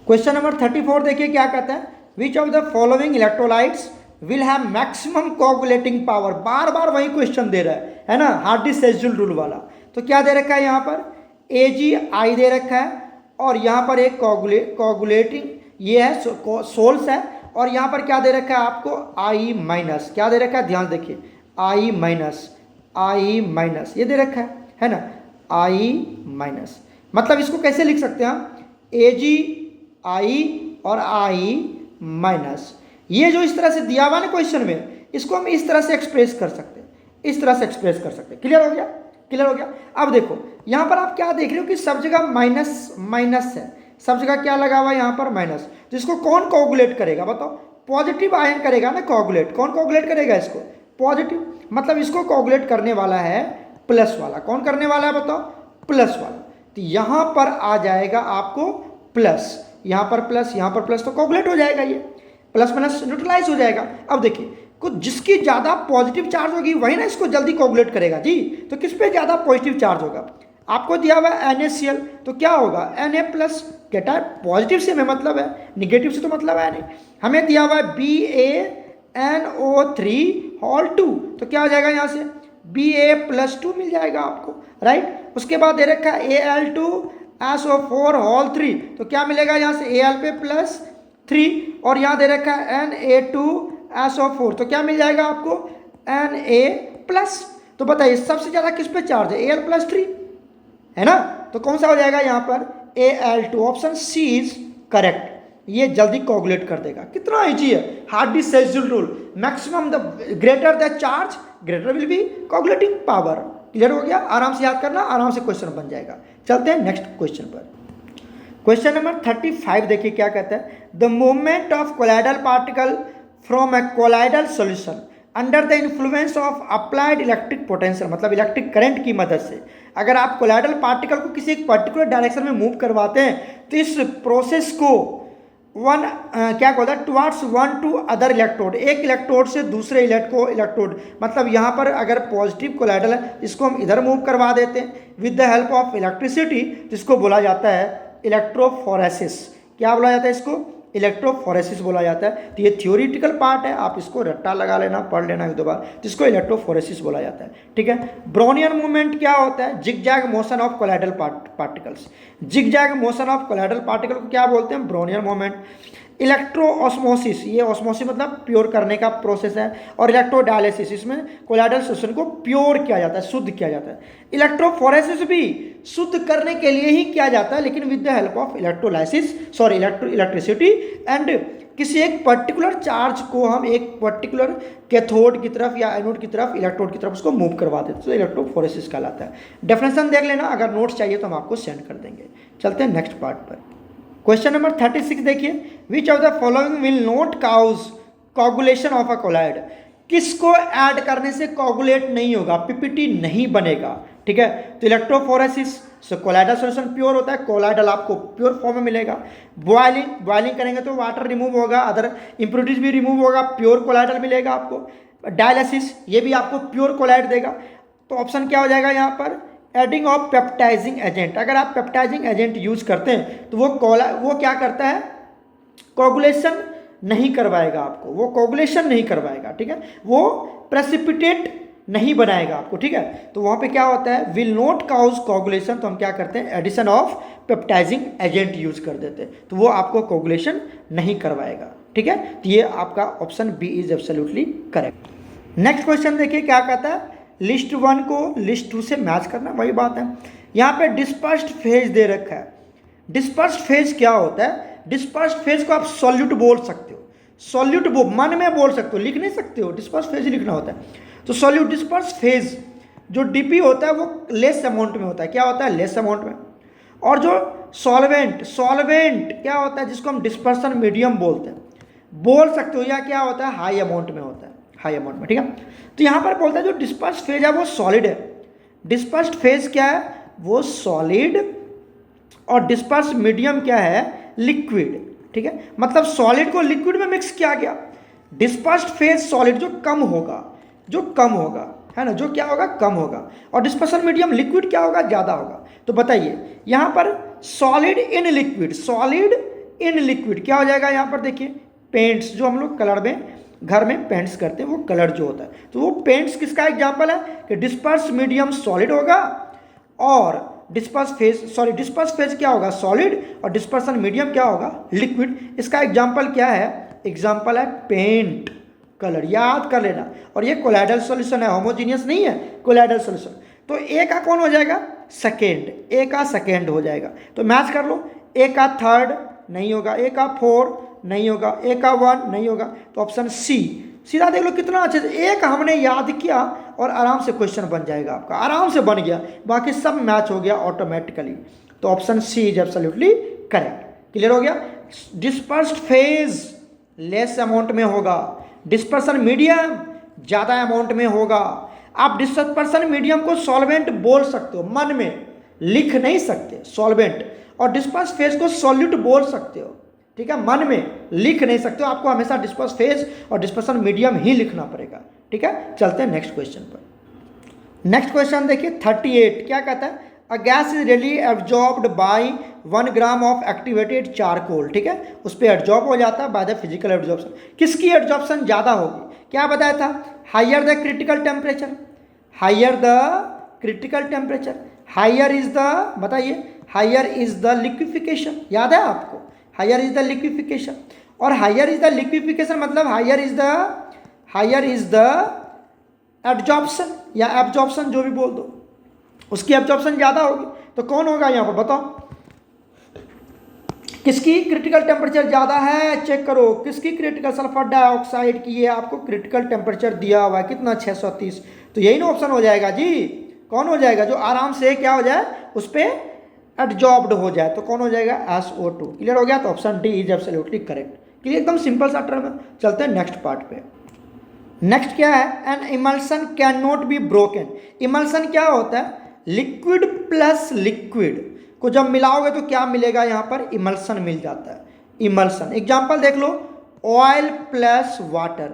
क्वेश्चन नंबर 34 देखिए क्या कहता है, which of the following electrolytes will have maximum coagulating power, बार बार वही क्वेश्चन दे रहा है ना, हार्ड डिस्क शेड्यूल रूल वाला। तो क्या दे रखा है यहाँ पर AgI दे रखा है, और यहाँ पर एक कोगुलेटिंग ये है सोल्स है, और यहाँ पर क्या दे रखा है आपको I-, क्या दे रखा है ध्यान देखिए I- ये दे रखा है ना I-, मतलब इसको कैसे लिख सकते हैं हम AgI और I-, ये जो इस तरह से दिया हुआ ना क्वेश्चन में, इसको हम इस तरह से एक्सप्रेस कर सकते हैं, इस तरह से एक्सप्रेस कर सकते हैं। क्लियर हो गया, क्लियर हो गया। अब देखो यहाँ पर आप क्या देख रहे हो कि सब जगह माइनस है, सब जगह क्या लगा हुआ है यहाँ पर माइनस, तो इसको कौन कोगुलेट करेगा बताओ, पॉजिटिव आयन करेगा ना कोगुलेट, कौन कोगुलेट करेगा इसको पॉजिटिव, मतलब इसको कोगुलेट करने वाला है प्लस वाला, कौन करने वाला है बताओ प्लस वाला, तो यहाँ पर आ जाएगा आपको प्लस, यहाँ पर प्लस यहाँ पर प्लस, तो कोगुलेट हो जाएगा, ये प्लस माइनस न्यूट्रलाइज हो जाएगा। अब देखिए कुछ जिसकी ज़्यादा पॉजिटिव चार्ज होगी वही ना इसको जल्दी कोगुलेट करेगा जी, तो किस पे ज़्यादा पॉजिटिव चार्ज होगा, आपको दिया हुआ है NaCl, तो क्या होगा Na+, कहता है पॉजिटिव से हमें मतलब है, निगेटिव से तो मतलब है नहीं, हमें दिया हुआ है BaNO3 होल 2, तो क्या हो जाएगा यहाँ से Ba+2 मिल जाएगा आपको। राइट। उसके बाद दे रखा है Al2SO4 होल 3, तो क्या मिलेगा यहाँ से Al पे प्लस 3, और यहाँ दे रखा है Na2SO4, तो क्या मिल जाएगा आपको Na प्लस। तो बताइए सबसे ज़्यादा किस पे चार्ज है, Al प्लस 3 है ना, तो कौन सा हो जाएगा यहाँ पर Al2, option C is correct. ये जल्दी कोगुलेट कर देगा, कितना इजी है, Hardy schedule rule, maximum the greater the charge greater will be coagulating power. Clear हो गया, आराम से याद करना, आराम से क्वेश्चन बन जाएगा। चलते हैं नेक्स्ट क्वेश्चन पर। क्वेश्चन नंबर 35 देखिए क्या कहता है, the movement of colloidal particle from A colloidal solution under the influence of applied electric potential, मतलब इलेक्ट्रिक करंट की मदद से अगर आप कोलाइडल पार्टिकल को किसी एक पर्टिकुलर डायरेक्शन में मूव करवाते हैं तो इस प्रोसेस को क्या बोलता है towards one two other electrode, एक इलेक्ट्रोड से दूसरे इलेक्ट्रोड, मतलब यहाँ पर अगर पॉजिटिव कोलाइडल है इसको हम इधर मूव करवा देते हैं with the help of electricity, जिसको बोला जाता है इलेक्ट्रोफोरेसिस। क्या बोला जाता है इसको, इलेक्ट्रोफोरेसिस बोला जाता है। तो ये थियोरिटिकल पार्ट है, आप इसको रट्टा लगा लेना, पढ़ लेना एक दो बार, जिसको इलेक्ट्रोफोरेसिस बोला जाता है। ठीक है, ब्रोनियन मूवमेंट क्या होता है, zigzag motion of colloidal particles. Zigzag motion of colloidal particle को क्या बोलते हैं, ब्रोनियन मूवमेंट। इलेक्ट्रो ऑस्मोसिस, ये ऑस्मोसिस मतलब प्योर करने का प्रोसेस है, और इलेक्ट्रोडायलिसिस, इसमें कोलाइडल सॉल्यूशन को प्योर किया जाता है, शुद्ध किया जाता है। इलेक्ट्रोफोरेसिस भी शुद्ध करने के लिए ही किया जाता है, लेकिन with the help of electricity and किसी एक पर्टिकुलर चार्ज को हम एक पर्टिकुलर कैथोड की तरफ या एनोड की तरफ, इलेक्ट्रोड की तरफ उसको मूव करवा देते हैं, तो इलेक्ट्रोफोरेसिस कहलाता है। डेफिनेशन देख लेना, अगर नोट्स चाहिए तो हम आपको सेंड कर देंगे। चलते हैं नेक्स्ट पार्ट पर। क्वेश्चन नंबर 36 देखिए, which of the following will not cause coagulation of a colloid, किसको ऐड करने से कोगुलेट नहीं होगा, पीपीटी नहीं बनेगा। ठीक है, तो इलेक्ट्रोफोरेसिस से कोलाइडल सॉल्यूशन प्योर होता है, कोलाइडल आपको प्योर फॉर्म में मिलेगा। बॉइलिंग करेंगे तो वाटर रिमूव होगा, अदर इंप्योरिटीज भी रिमूव होगा, प्योर कोलाइडल मिलेगा आपको। डायलिसिस, ये भी आपको प्योर कोलाइड देगा। तो ऑप्शन क्या हो जाएगा यहाँ पर, एडिंग ऑफ पेप्टाइजिंग एजेंट। अगर आप पेप्टाइजिंग एजेंट यूज करते हैं तो वो क्या करता है, कोगुलेशन नहीं करवाएगा आपको, वो कोगुलेशन नहीं करवाएगा। ठीक है, वो प्रेसिपिटेट नहीं बनाएगा आपको। ठीक है, तो वहाँ पे क्या होता है, विल नॉट काउज कोगुलेशन, तो हम क्या करते हैं, addition of peptising agent use कर देते हैं, तो वो आपको कोगुलेशन नहीं करवाएगा। ठीक है, तो ये आपका option B is absolutely correct. Next question देखिए क्या कहता है, लिस्ट 1 को लिस्ट 2 से मैच करना, वही बात है। यहाँ पे डिस्पर्स्ड फेज दे रखा है। डिस्पर्स्ड फेज क्या होता है, डिस्पर्स्ड फेज को आप सॉल्यूट बोल सकते हो, सॉल्यूट मन में बोल सकते हो, लिख नहीं सकते हो, डिस्पर्स्ड फेज लिखना होता है। तो सॉल्यूट डिस्पर्स्ड फेज जो डीपी होता है वो लेस अमाउंट में होता है, क्या होता है, लेस अमाउंट में। और जो सॉल्वेंट क्या होता है, जिसको हम डिस्पर्सन मीडियम बोलते हैं, बोल सकते हो, या क्या होता है, हाई अमाउंट में होता है, हाई अमाउंट में। ठीक है, तो यहाँ पर बोलता है जो डिस्पर्स्ड फेज है वो सॉलिड है। डिस्पर्स्ड फेज क्या है, वो सॉलिड, और डिस्पर्स्ड मीडियम क्या है, लिक्विड। ठीक है, मतलब सॉलिड को लिक्विड में मिक्स किया गया। डिस्पर्स्ड फेज सॉलिड जो कम होगा है ना, जो क्या होगा, कम होगा, और डिस्पर्सन मीडियम लिक्विड क्या होगा, ज़्यादा होगा। तो बताइए यहाँ पर सॉलिड इन लिक्विड क्या हो जाएगा, यहाँ पर देखिए पेंट्स, जो हम लोग कलर में घर में पेंट्स करते हैं, वो कलर जो होता है, तो वो पेंट्स किसका एग्जाम्पल है कि डिस्पर्स मीडियम सॉलिड होगा, और डिस्पर्स फेज क्या होगा, सॉलिड, और डिस्पर्सन मीडियम क्या होगा, लिक्विड। इसका एग्जाम्पल क्या है, एग्जाम्पल है पेंट कलर, याद कर लेना। और ये कोलाइडल सॉल्यूशन है, होमोजीनियस नहीं है, कोलाइडल सॉल्यूशन। तो ए का कौन हो जाएगा, सेकेंड, ए का सेकेंड हो जाएगा। तो मैच कर लो, ए का थर्ड नहीं होगा, ए का 4 नहीं होगा, ए का 1 नहीं होगा, तो ऑप्शन सी। सीधा देख लो कितना अच्छे से, एक हमने याद किया और आराम से क्वेश्चन बन जाएगा आपका, आराम से बन गया, बाकी सब मैच हो गया ऑटोमेटिकली। तो option C is absolutely correct. Clear हो गया, डिस्पर्स्ड फेज लेस अमाउंट में होगा, डिस्पर्सन मीडियम ज़्यादा अमाउंट में होगा। आप डिस्पर्सन मीडियम को सॉल्वेंट बोल सकते हो, मन में लिख नहीं सकते सॉल्वेंट, और डिस्पर्स फेज को सॉल्यूट बोल सकते हो। ठीक है, मन में लिख नहीं सकते हो, आपको हमेशा डिस्पर्स फेज और डिस्पर्सन मीडियम ही लिखना पड़ेगा। ठीक है, चलते हैं नेक्स्ट क्वेश्चन पर। नेक्स्ट क्वेश्चन देखिए 38 क्या कहता है, a gas is ready absorbed by 1 gram of activated charcoal. ठीक है, उस पर एब्जॉर्ब हो जाता है बाय द फिजिकल एब्जॉर्प्शन। किसकी एब्जॉर्प्शन ज़्यादा होगी, क्या बताया था, higher the critical temperature, higher the critical temperature, higher is the, बताइए, हायर इज द लिक्विफिकेशन, याद है आपको, हायर इज द लिक्विफिकेशन। और हायर इज द लिक्विफिकेशन मतलब हायर इज द एब्जॉर्प्शन या एब्जॉर्प्शन, जो भी बोल दो, उसकी एब्जॉर्प्शन ज़्यादा होगी। तो कौन होगा यहाँ पर बताओ, किसकी क्रिटिकल टेम्परेचर ज़्यादा है, चेक करो किसकी क्रिटिकल, सल्फर डाइऑक्साइड की। ये आपको क्रिटिकल टेम्परेचर दिया हुआ है कितना, 630। तो यही ना ऑप्शन हो जाएगा जी, कौन हो जाएगा, जो आराम से क्या हो जाए उस पर एब्जॉर्ब्ड हो जाए, तो कौन हो जाएगा, SO2। क्लियर हो गया, तो option D is absolutely correct. Clear, एकदम सिंपल सा टर्म है। चलते हैं नेक्स्ट पार्ट पे। नेक्स्ट क्या है, an emulsion can not be broken. Emulsion क्या होता है, लिक्विड प्लस लिक्विड को जब मिलाओगे तो क्या मिलेगा, यहाँ पर इमल्सन मिल जाता है। इमल्सन एग्जाम्पल देख लो, ऑयल प्लस वाटर,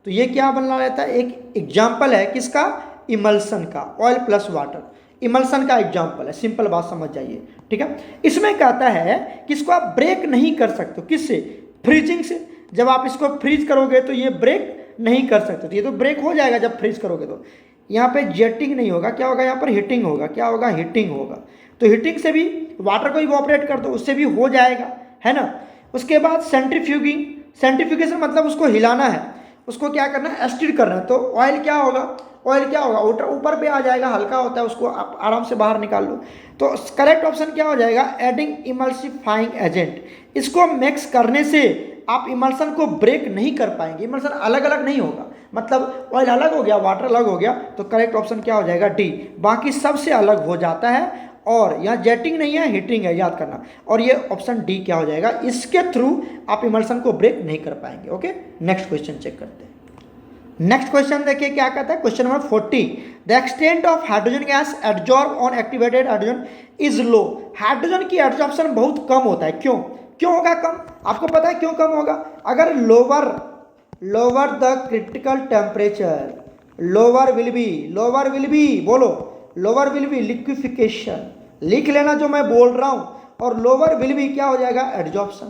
तो ये क्या बना रहता है, एक एग्जाम्पल है किसका, इमल्सन का, ऑयल प्लस वाटर इमल्सन का एग्जाम्पल है। सिंपल बात समझ जाइए, ठीक है। इसमें कहता है कि इसको आप ब्रेक नहीं कर सकते, किससे, फ्रीजिंग से। जब आप इसको फ्रीज करोगे तो ये ब्रेक नहीं कर सकते, तो ये तो ब्रेक हो जाएगा जब फ्रीज करोगे। तो यहाँ पे जेटिंग नहीं होगा, क्या होगा यहाँ पर, हीटिंग होगा। क्या होगा, हीटिंग होगा। तो हीटिंग से भी वाटर को इवोपरेट कर दो, उससे भी हो जाएगा, है ना। उसके बाद सेंट्रीफ्यूगिंग, सेंट्रीफ्यूगेशन मतलब उसको हिलाना है, उसको क्या करना है, स्टीर करना है। तो ऑयल क्या होगा, ऑयल क्या होगा, ऊपर पे आ जाएगा, हल्का होता है, उसको आप आराम से बाहर निकाल लो। तो करेक्ट ऑप्शन क्या हो जाएगा, एडिंग इमल्सिफाइंग एजेंट। इसको मिक्स करने से आप इमल्सन को ब्रेक नहीं कर पाएंगे, इमल्सन अलग अलग नहीं होगा, मतलब ऑयल अलग हो गया, वाटर अलग हो गया, तो करेक्ट ऑप्शन क्या हो जाएगा, डी। बाकी सबसे अलग हो जाता है, और यहाँ जेटिंग नहीं है, हीटिंग है, याद करना। और ये ऑप्शन डी क्या हो जाएगा, इसके थ्रू आप इमल्सन को ब्रेक नहीं कर पाएंगे। ओके, नेक्स्ट क्वेश्चन चेक करते हैं। नेक्स्ट क्वेश्चन देखिए क्या कहता है, question number 40, the extent of hydrogen gas absorb on activated hydrogen is low. Hydrogen की एब्जॉर्प्शन बहुत कम होता है, क्यों होगा कम, आपको पता है क्यों कम होगा। अगर lower the critical temperature, lower will be बोलो, लोअर विल बी लिक्विफिकेशन, लिख लेना जो मैं बोल रहा हूं, और लोअर विल बी क्या हो जाएगा, एब्जॉर्प्शन।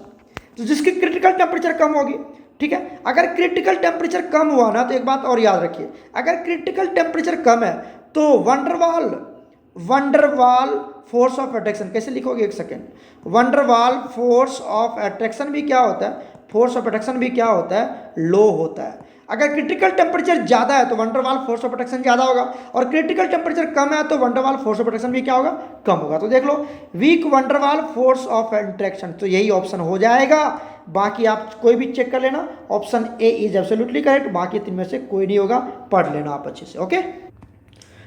तो जिसकी क्रिटिकल टेम्परेचर कम होगी, ठीक है। अगर क्रिटिकल टेम्परेचर कम हुआ ना, तो एक बात और याद रखिए, अगर क्रिटिकल टेम्परेचर कम है तो वंडरवाल फोर्स ऑफ अट्रैक्शन, कैसे लिखोगे, एक second, van der Waals force of attraction भी क्या होता है, फोर्स ऑफ अट्रैक्शन भी क्या होता है, लो होता है। अगर क्रिटिकल टेम्परेचर ज़्यादा है तो वंडरवाल फोर्स ऑफ अट्रैक्शन ज़्यादा होगा, और क्रिटिकल टेम्परेचर कम है तो वंडरवाल फोर्स ऑफ अट्रैक्शन भी क्या होगा, कम होगा। तो देख लो, weak van der Waals force of attraction, तो यही ऑप्शन हो जाएगा। बाकी आप कोई भी चेक कर लेना, option A is absolutely correct, बाकी तीन में से कोई नहीं होगा, पढ़ लेना आप अच्छे से। ओके,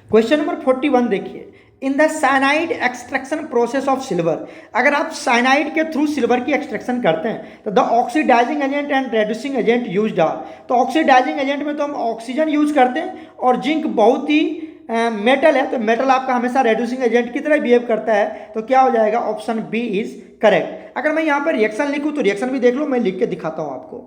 क्वेश्चन नंबर 41 देखिए, in the cyanide extraction process of silver, अगर आप साइनाइड के थ्रू सिल्वर की एक्सट्रैक्शन करते हैं तो the oxidising agent and reducing agent used are. तो ऑक्सीडाइजिंग एजेंट में तो हम ऑक्सीजन यूज करते हैं, और जिंक बहुत ही मेटल है, तो मेटल आपका हमेशा रेड्यूसिंग एजेंट की तरह बिहेव करता है, तो क्या हो जाएगा, ऑप्शन बी इज करेक्ट। अगर मैं यहाँ पर रिएक्शन लिखूँ तो रिएक्शन भी देख लो, मैं लिख के दिखाता हूँ आपको।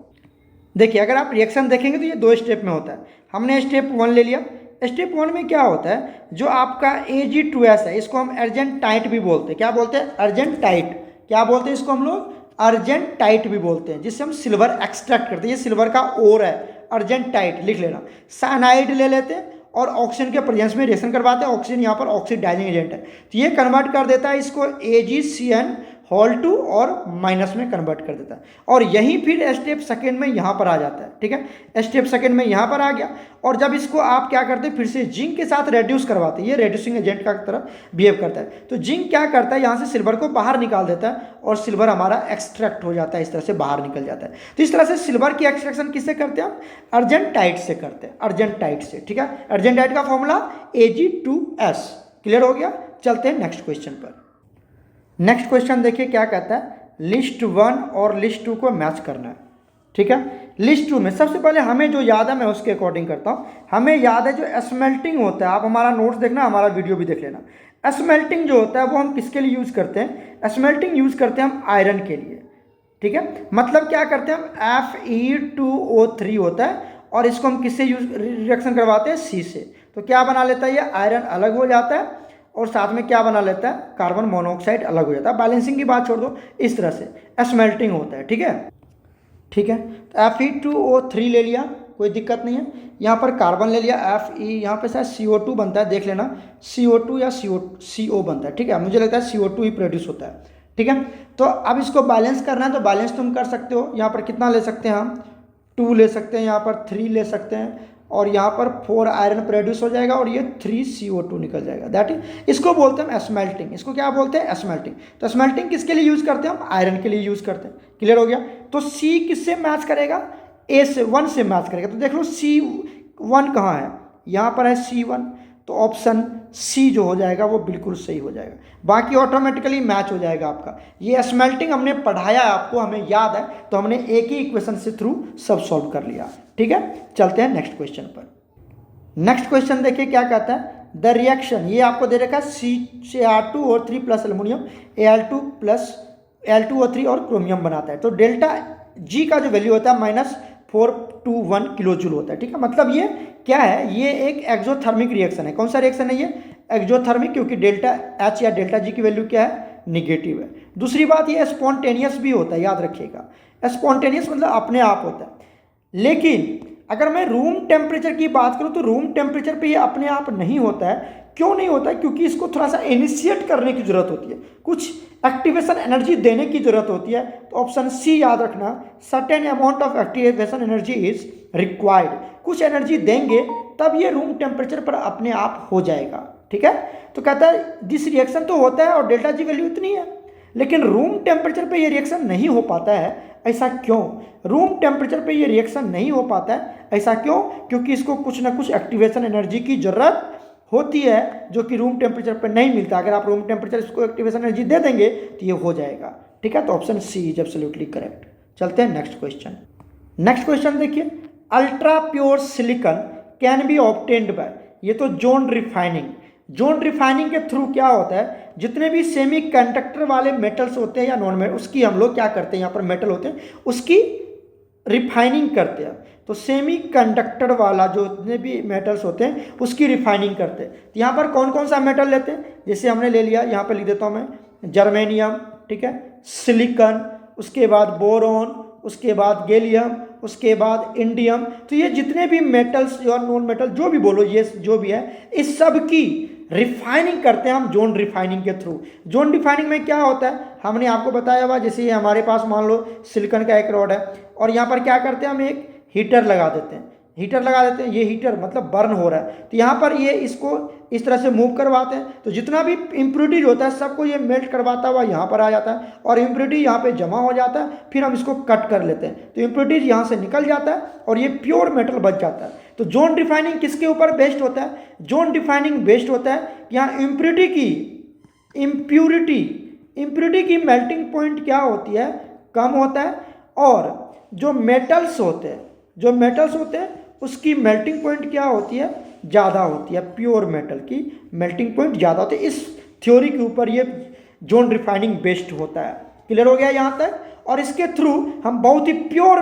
देखिए, अगर आप रिएक्शन देखेंगे तो ये 2 स्टेप में होता है। हमने स्टेप 1 ले लिया। स्टेप 1 में क्या होता है, जो आपका Ag2S है, इसको हम अर्जेंटाइट भी बोलते हैं। क्या बोलते हैं, अर्जेंटाइट। क्या बोलते हैं इसको हम लोग, अर्जेंटाइट भी बोलते हैं, जिससे हम सिल्वर एक्सट्रैक्ट करते हैं। ये सिल्वर का ओर है, अर्जेंटाइट लिख लेना। साइनाइड ले लेते हैं और ऑक्सीजन के प्रेजेंस में रिएक्शन करवाते हैं। ऑक्सीजन यहाँ पर ऑक्सीडाइजिंग एजेंट है, तो ये कन्वर्ट कर देता है इसको AgCN2 और माइनस में कन्वर्ट कर देता है, और यही फिर स्टेप सेकेंड में यहाँ पर आ जाता है। ठीक है, स्टेप सेकेंड में यहाँ पर आ गया, और जब इसको आप क्या करते हैं, फिर से जिंक के साथ रेड्यूस करवाते हैं। ये रेड्यूसिंग एजेंट का तरह बिहेव करता है। तो जिंक क्या करता है, यहाँ से सिल्वर को बाहर निकाल देता है, और सिल्वर हमारा एक्सट्रैक्ट हो जाता है, इस तरह से बाहर निकल जाता है। तो इस तरह से सिल्वर की एक्सट्रैक्शन किससे करते हैं हम, अर्जेंटाइट से करते हैं, अर्जेंटाइट से। ठीक है, अर्जेंटाइट का फॉर्मूला Ag2S। क्लियर हो गया, चलते हैं नेक्स्ट क्वेश्चन पर। नेक्स्ट क्वेश्चन देखिए क्या कहता है, लिस्ट 1 और लिस्ट 2 को मैच करना है। ठीक है, लिस्ट 2 में सबसे पहले हमें जो याद है मैं उसके अकॉर्डिंग करता हूँ। हमें याद है जो स्मेल्टिंग होता है, आप हमारा नोट्स देखना, हमारा वीडियो भी देख लेना। स्मेल्टिंग जो होता है वो हम किसके लिए यूज़ करते हैं, स्मेल्टिंग यूज़ करते हैं हम आयरन के लिए। ठीक है, मतलब क्या करते हैं हम, Fe2O3 होता है, और इसको हम किससे यूज रिएक्शन करवाते हैं, C से। तो क्या बना लेता है ये, आयरन अलग हो जाता है, और साथ में क्या बना लेता है, कार्बन मोनोऑक्साइड अलग हो जाता है। बैलेंसिंग की बात छोड़ दो, इस तरह से स्मेल्टिंग होता है। ठीक है, ठीक है, तो Fe2O3 ले लिया, कोई दिक्कत नहीं है। यहाँ पर कार्बन ले लिया Fe, यहाँ पे शायद CO2 बनता है, देख लेना CO2 या CO बनता है, ठीक है, मुझे लगता है CO2 ही प्रोड्यूस होता है, ठीक है। तो अब इसको बैलेंस करना है, तो बैलेंस तुम कर सकते हो। यहाँ पर कितना ले सकते हैं हम, 2 ले सकते हैं, यहाँ पर 3 ले सकते हैं, और यहाँ पर 4 आयरन प्रोड्यूस हो जाएगा और ये 3 CO2 निकल जाएगा। दैट इज, इसको बोलते हैं स्मेल्टिंग। इसको क्या बोलते हैं, स्मेल्टिंग। तो स्मेल्टिंग किसके लिए यूज़ करते हैं हम, आयरन के लिए यूज़ करते हैं। क्लियर हो गया। तो C किससे मैच करेगा, A से 1 से मैच करेगा। तो देख लो C1 कहाँ है, यहाँ पर है C1, तो ऑप्शन C जो हो जाएगा वो बिल्कुल सही हो जाएगा, बाकी ऑटोमेटिकली मैच हो जाएगा आपका। ये स्मेल्टिंग हमने पढ़ाया है आपको, हमें याद है, तो हमने एक ही इक्वेशन से थ्रू सब सॉल्व कर लिया, ठीक है। चलते हैं नेक्स्ट क्वेश्चन पर। नेक्स्ट क्वेश्चन देखिए क्या कहता है, द रिएक्शन, ये आपको दे रखा है CR2O3 प्लस एल्युमिनियम Al2O3 और क्रोमियम बनाता है। तो डेल्टा G का जो वैल्यू होता है -421 किलो जूल होता है, ठीक है। मतलब ये क्या है, ये एक एक्सोथर्मिक रिएक्शन है। कौन सा रिएक्शन है ये, एक्सोथर्मिक, क्योंकि डेल्टा H या डेल्टा G की वैल्यू क्या है, निगेटिव है। दूसरी बात ये स्पॉन्टेनियस भी होता है, याद रखिएगा, स्पॉन्टेनियस मतलब अपने आप होता है। लेकिन अगर मैं रूम टेम्परेचर की बात करूं तो रूम टेम्परेचर पे ये अपने आप नहीं होता है। क्यों नहीं होता है, क्योंकि इसको थोड़ा सा इनिशिएट करने की जरूरत होती है, कुछ एक्टिवेशन एनर्जी देने की जरूरत होती है। तो ऑप्शन C याद रखना, certain amount of activation energy is required. कुछ एनर्जी देंगे तब ये रूम टेम्परेचर पर अपने आप हो जाएगा, ठीक है। तो कहता है दिस रिएक्शन तो होता है और डेल्टा G वैल्यू इतनी है, लेकिन रूम टेम्परेचर पे ये रिएक्शन नहीं हो पाता है। ऐसा क्यों, रूम टेम्परेचर पे ये रिएक्शन नहीं हो पाता है, ऐसा क्यों, क्योंकि इसको कुछ ना कुछ एक्टिवेशन एनर्जी की जरूरत होती है, जो कि रूम टेम्परेचर पर नहीं मिलता। अगर आप रूम टेम्परेचर इसको एक्टिवेशन एनर्जी दे देंगे तो ये हो जाएगा, ठीक है। तो option C is absolutely correct. चलते हैं नेक्स्ट क्वेश्चन। नेक्स्ट क्वेश्चन देखिए, ultra pure silicon can be obtained by, ये तो जोन रिफाइनिंग। जोन रिफाइनिंग के थ्रू क्या होता है, जितने भी सेमी कंडक्टर वाले मेटल्स होते हैं या नॉन मेटल, उसकी हम लोग क्या करते हैं, यहाँ पर मेटल होते हैं, उसकी रिफाइनिंग करते हैं। तो सेमी कंडक्टर वाला जो जितने भी मेटल्स होते हैं उसकी रिफाइनिंग करते हैं। तो यहाँ पर कौन कौन सा मेटल लेते हैं, जैसे हमने ले लिया, यहाँ पर लिख देता हूँ मैं, जर्मेनियम, ठीक है, सिलिकॉन, उसके बाद बोरॉन, उसके बाद गैलियम, उसके बाद इंडियम। तो ये जितने भी मेटल्स और नॉन मेटल जो भी बोलो, ये जो भी है, इस सब की रिफाइनिंग करते हैं हम जोन रिफाइनिंग के थ्रू। जोन रिफाइनिंग में क्या होता है, हमने आपको बताया हुआ, जैसे ये हमारे पास मान लो सिलिकॉन का एक रॉड है और यहाँ पर क्या करते हैं, हम एक हीटर लगा देते हैं, हीटर लगा देते हैं, ये हीटर मतलब बर्न हो रहा है, तो यहाँ पर ये इसको इस तरह से मूव करवाते हैं, तो जितना भी इम्प्योरिटीज होता है सबको ये मेल्ट करवाता हुआ यहाँ पर आ जाता है और इम्प्योरिटी यहाँ पे जमा हो जाता है, फिर हम इसको कट कर लेते हैं, तो इम्प्योरिटीज यहाँ से निकल जाता है और ये प्योर मेटल बच जाता है। तो जोन रिफाइनिंग किसके ऊपर बेस्ड होता है, जोन रिफाइनिंग बेस्ड होता है यहाँ इम्प्योरिटी की मेल्टिंग पॉइंट क्या होती है, कम होता है, और जो मेटल्स होते हैं उसकी मेल्टिंग पॉइंट क्या होती है, ज़्यादा होती है। प्योर मेटल की मेल्टिंग पॉइंट ज़्यादा होती है। इस थ्योरी के ऊपर ये जोन रिफाइनिंग बेस्ड होता है। क्लियर हो गया यहाँ तक। और इसके थ्रू हम बहुत ही प्योर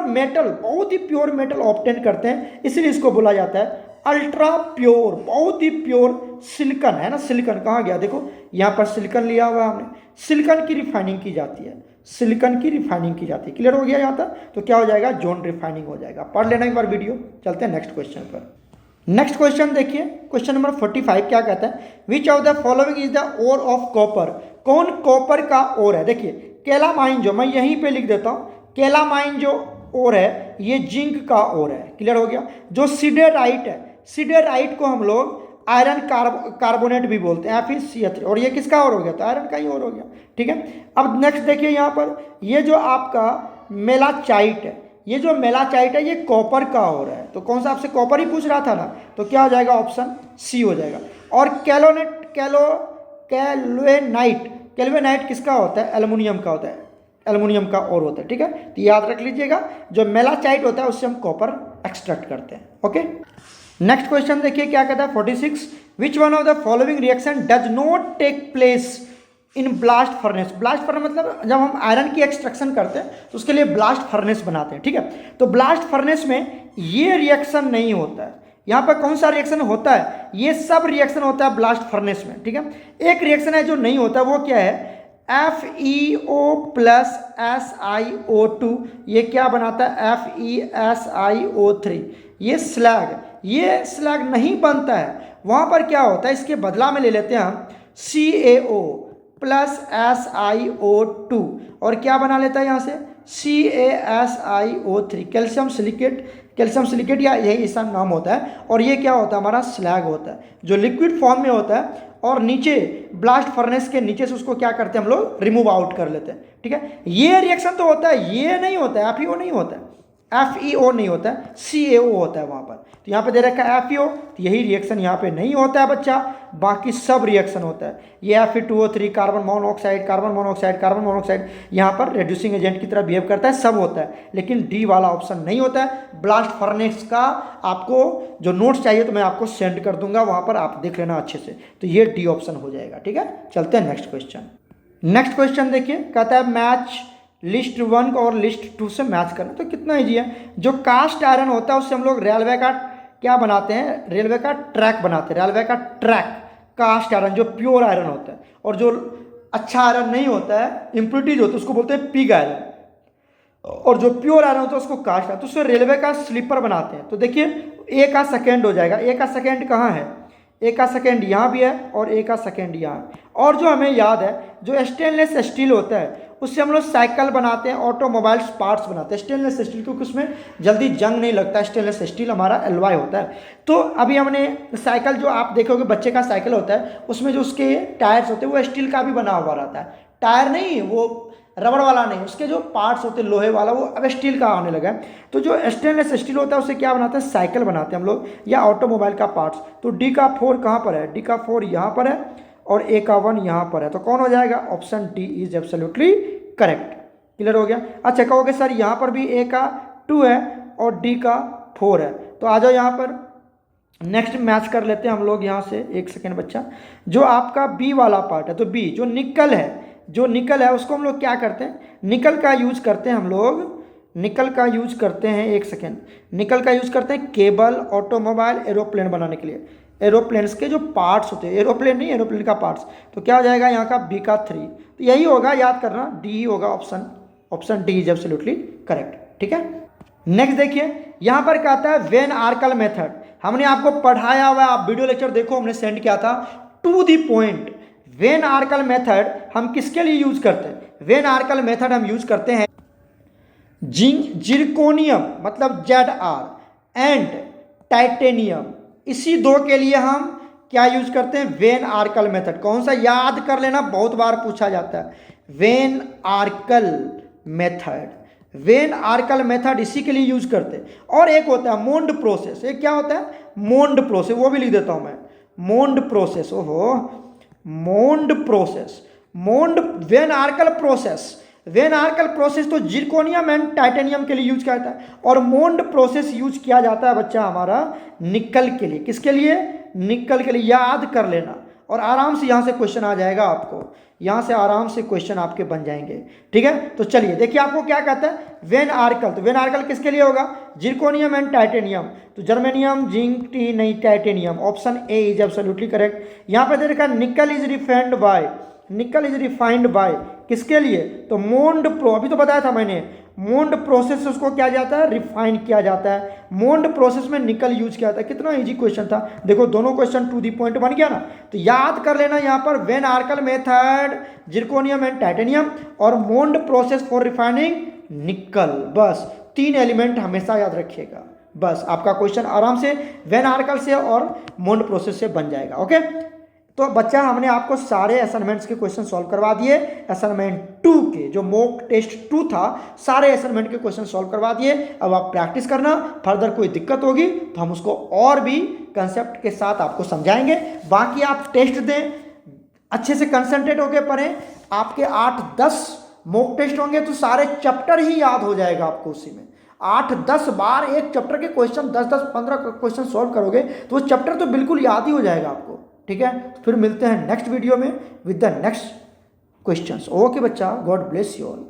मेटल ऑब्टेन करते हैं, इसलिए इसको बोला जाता है अल्ट्रा प्योर, बहुत ही प्योर सिलिकॉन है ना। सिलिकॉन कहाँ गया, देखो यहाँ पर सिलिकॉन लिया हुआ हमने, सिलिकॉन की रिफाइनिंग की जाती है, क्लियर हो गया यहाँ तक। तो क्या हो जाएगा, जोन रिफाइनिंग हो जाएगा। पढ़ लेना एक बार वीडियो। चलते हैं नेक्स्ट क्वेश्चन पर। नेक्स्ट क्वेश्चन देखिए, क्वेश्चन नंबर 45 क्या कहता है, which of the following is the ore of copper, कौन कॉपर का ओर है। देखिए कैलामाइन, जो मैं यहीं पे लिख देता हूँ, कैलामाइन जो ओर है ये जिंक का ओर है। क्लियर हो गया। जो सिडेराइट है, सिडेराइट को हम लोग आयरन कार्बोनेट भी बोलते हैं, FeCl3, और ये किसका और हो गया, तो आयरन का ही और हो गया, ठीक है। अब नेक्स्ट देखिए यहाँ पर, ये जो आपका मेलाचाइट है, ये कॉपर का और है, तो कौन सा आपसे कॉपर ही पूछ रहा था ना, तो क्या हो जाएगा, ऑप्शन C हो जाएगा। और कैल्वेनाइट किसका होता है, एल्युमिनियम का होता है, एल्युमिनियम का और होता है, ठीक है। तो याद रख लीजिएगा, जो मेलाचाइट होता है उससे हम कॉपर एक्सट्रैक्ट करते हैं। ओके, नेक्स्ट क्वेश्चन देखिए क्या कहता है 46, which one of the following reaction does not take place in blast furnace. Blast furnace मतलब जब हम आयरन की एक्सट्रैक्शन करते हैं तो उसके लिए ब्लास्ट फर्नेस बनाते हैं, ठीक है। तो ब्लास्ट फर्नेस में ये रिएक्शन नहीं होता है। यहाँ पर कौन सा रिएक्शन होता है, ये सब रिएक्शन होता है ब्लास्ट फर्नेस में, ठीक है। एक रिएक्शन है जो नहीं होता, वो क्या है, FeO + SiO2, ये क्या बनाता है, FeSiO3, ये स्लैग नहीं बनता है। वहाँ पर क्या होता है, इसके बदला में ले लेते हैं हम CaO प्लस SiO2 और क्या बना लेता है यहाँ से CaSiO3, कैल्शियम सिलिकेट या यही इसका नाम होता है। और ये क्या होता है, हमारा स्लैग होता है जो लिक्विड फॉर्म में होता है और नीचे ब्लास्ट फर्नेस के नीचे से उसको क्या करते हैं हम लोग, रिमूव आउट कर लेते हैं। ठीक है, ये रिएक्शन तो होता है, ये नहीं होता है, FeO नहीं होता है, FeO नहीं होता है, CaO होता है वहाँ पर। तो यहाँ पे दे रखा है FeO, तो यही रिएक्शन यहाँ पे नहीं होता है बच्चा, बाकी सब रिएक्शन होता है। ये Fe2O3 कार्बन मोनोऑक्साइड यहाँ पर रेड्यूसिंग एजेंट की तरह बिहेव करता है, सब होता है, लेकिन डी वाला ऑप्शन नहीं होता है। ब्लास्ट फर्नेस का आपको जो नोट्स चाहिए तो मैं आपको सेंड कर दूंगा, वहाँ पर आप देख लेना अच्छे से। तो ये डी ऑप्शन हो जाएगा। ठीक है, चलते हैं नेक्स्ट क्वेश्चन। नेक्स्ट क्वेश्चन देखिए, कहता है मैच लिस्ट 1 और लिस्ट 2 से मैच करना। तो कितना ईजी है, जो कास्ट आयरन होता है उससे हम लोग रेलवे का क्या बनाते हैं, रेलवे का ट्रैक बनाते हैं, रेलवे का ट्रैक कास्ट आयरन जो प्योर आयरन होता है, और जो अच्छा आयरन नहीं होता है, इम्प्योरिटीज होता है, उसको बोलते हैं पिग आयरन, और जो प्योर आयरन होता है उसको कास्ट आयरन। तो उससे रेलवे का स्लीपर बनाते हैं। तो देखिए ए का सेकेंड हो जाएगा, ए का सेकेंड कहाँ है, ए का सेकेंड यहाँ भी है और ए का सेकेंड यहाँ है। और जो हमें याद है, जो स्टेनलेस स्टील होता है उससे हम लोग साइकिल बनाते हैं, ऑटोमोबाइल्स पार्ट्स बनाते हैं स्टेनलेस स्टील, क्योंकि उसमें जल्दी जंग नहीं लगता। स्टेनलेस स्टील हमारा एलॉय होता है। तो अभी हमने साइकिल, जो आप देखोगे बच्चे का साइकिल होता है, उसमें जो उसके टायर्स होते हैं वो स्टील का भी बना हुआ रहता है। टायर नहीं, वो रबड़ वाला नहीं, उसके जो पार्ट्स होते हैं लोहे वाला, वो अब स्टील का आने लगा है। तो जो स्टेनलेस स्टील होता है उससे क्या बनाते हैं, साइकिल बनाते हैं हम लोग, या ऑटोमोबाइल का पार्ट्स। तो डी का 4 कहाँ पर है, डी का 4 यहाँ पर है और ए का 1 यहाँ पर है। तो कौन हो जाएगा, option D is absolutely correct. Clear हो गया। अच्छा कहोगे सर यहाँ पर भी ए का 2 है और डी का 4 है। तो आ जाओ यहाँ पर नेक्स्ट मैच कर लेते हैं हम लोग यहाँ से। एक सेकेंड बच्चा, जो आपका बी वाला पार्ट है, तो बी जो निकल है, जो निकल है उसको हम लोग क्या करते हैं, निकल का यूज करते हैं हम लोग, निकल का यूज करते हैं, एक सेकेंड, निकल का यूज करते हैं केबल, ऑटोमोबाइल, एरोप्लेन बनाने के लिए। एरोप्लेन्स के जो पार्ट्स होते हैं, एरोप्लेन नहीं, एरोप्लेन का पार्ट्स। तो क्या हो जाएगा यहाँ का बी का 3, तो यही होगा, याद करना डी ही होगा option D is absolutely correct. ठीक है, नेक्स्ट देखिए यहाँ पर कहता है वेन आर्कल मेथड। हमने आपको पढ़ाया हुआ, आप वीडियो लेक्चर देखो, हमने सेंड किया था to the point. Van Arkel method हम किसके लिए यूज करते हैं, वेन आर्कल मेथड हम यूज करते हैं जिरकोनियम मतलब ZR एंड टाइटेनियम, इसी दो के लिए हम क्या यूज करते हैं, वेन आर्कल मेथड। कौन सा, याद कर लेना, बहुत बार पूछा जाता है। When Arkel method, when Arkel method इसी के लिए यूज करते हैं। और एक होता है मोन्ड प्रोसेस, एक क्या होता है, मोन्ड प्रोसेस, वो भी लिख देता हूं मैं, मोन्ड प्रोसेस। ओहो, Mond process, Mond van Arkel process, van Arkel process तो जिरकोनियम एंड टाइटेनियम के लिए यूज किया जाता है, और मोन्ड प्रोसेस यूज किया जाता है बच्चा हमारा निकल के लिए। किसके लिए, निकल के लिए। याद कर लेना और आराम से यहाँ से क्वेश्चन आ जाएगा आपको, यहाँ से आराम से क्वेश्चन आपके बन जाएंगे। ठीक है, तो चलिए देखिए आपको क्या कहता है वेन आर्कल। तो वेन आर्कल किसके लिए होगा, जिरकोनियम एंड टाइटेनियम। तो जर्मेनियम, जिंक, टी नहीं, titanium, option A is absolutely correct. यहाँ पे देखा निकल इज रिफाइंड बाय, निकल इज रिफाइंड बाय किसके लिए, तो मोन्ड प्रो, अभी तो बताया था मैंने, मोन्ड प्रोसेस से उसको क्या जाता है, रिफाइन किया जाता है। मोन्ड प्रोसेस में निकल यूज किया जाता है। कितना इजी क्वेश्चन था, देखो दोनों क्वेश्चन टू दी पॉइंट बन गया ना। तो याद कर लेना यहाँ पर van Arkel method, zirconium and titanium, और Mond process for refining nickel. बस 3 एलिमेंट हमेशा याद रखिएगा, बस आपका क्वेश्चन आराम से वेन आर्कल से और मोन्ड प्रोसेस से बन जाएगा। ओके, तो बच्चा हमने आपको सारे असाइनमेंट्स के क्वेश्चन सॉल्व करवा दिए। असाइनमेंट 2 के जो मॉक टेस्ट 2 था, सारे असाइनमेंट के क्वेश्चन सॉल्व करवा दिए। अब आप प्रैक्टिस करना, फर्दर कोई दिक्कत होगी तो हम उसको और भी कंसेप्ट के साथ आपको समझाएंगे। बाकी आप टेस्ट दें, अच्छे से कंसंट्रेट होकर पढ़ें। आपके 8-10 मॉक टेस्ट होंगे तो सारे चैप्टर ही याद हो जाएगा आपको उसी में। 8-10 बार एक चैप्टर के क्वेश्चन 10-10, 15 क्वेश्चन सॉल्व करोगे तो वो चैप्टर तो बिल्कुल याद ही हो जाएगा आपको। ठीक है, तो फिर मिलते हैं नेक्स्ट वीडियो में with the next questions. Okay बच्चा, गॉड ब्लेस यू ऑल।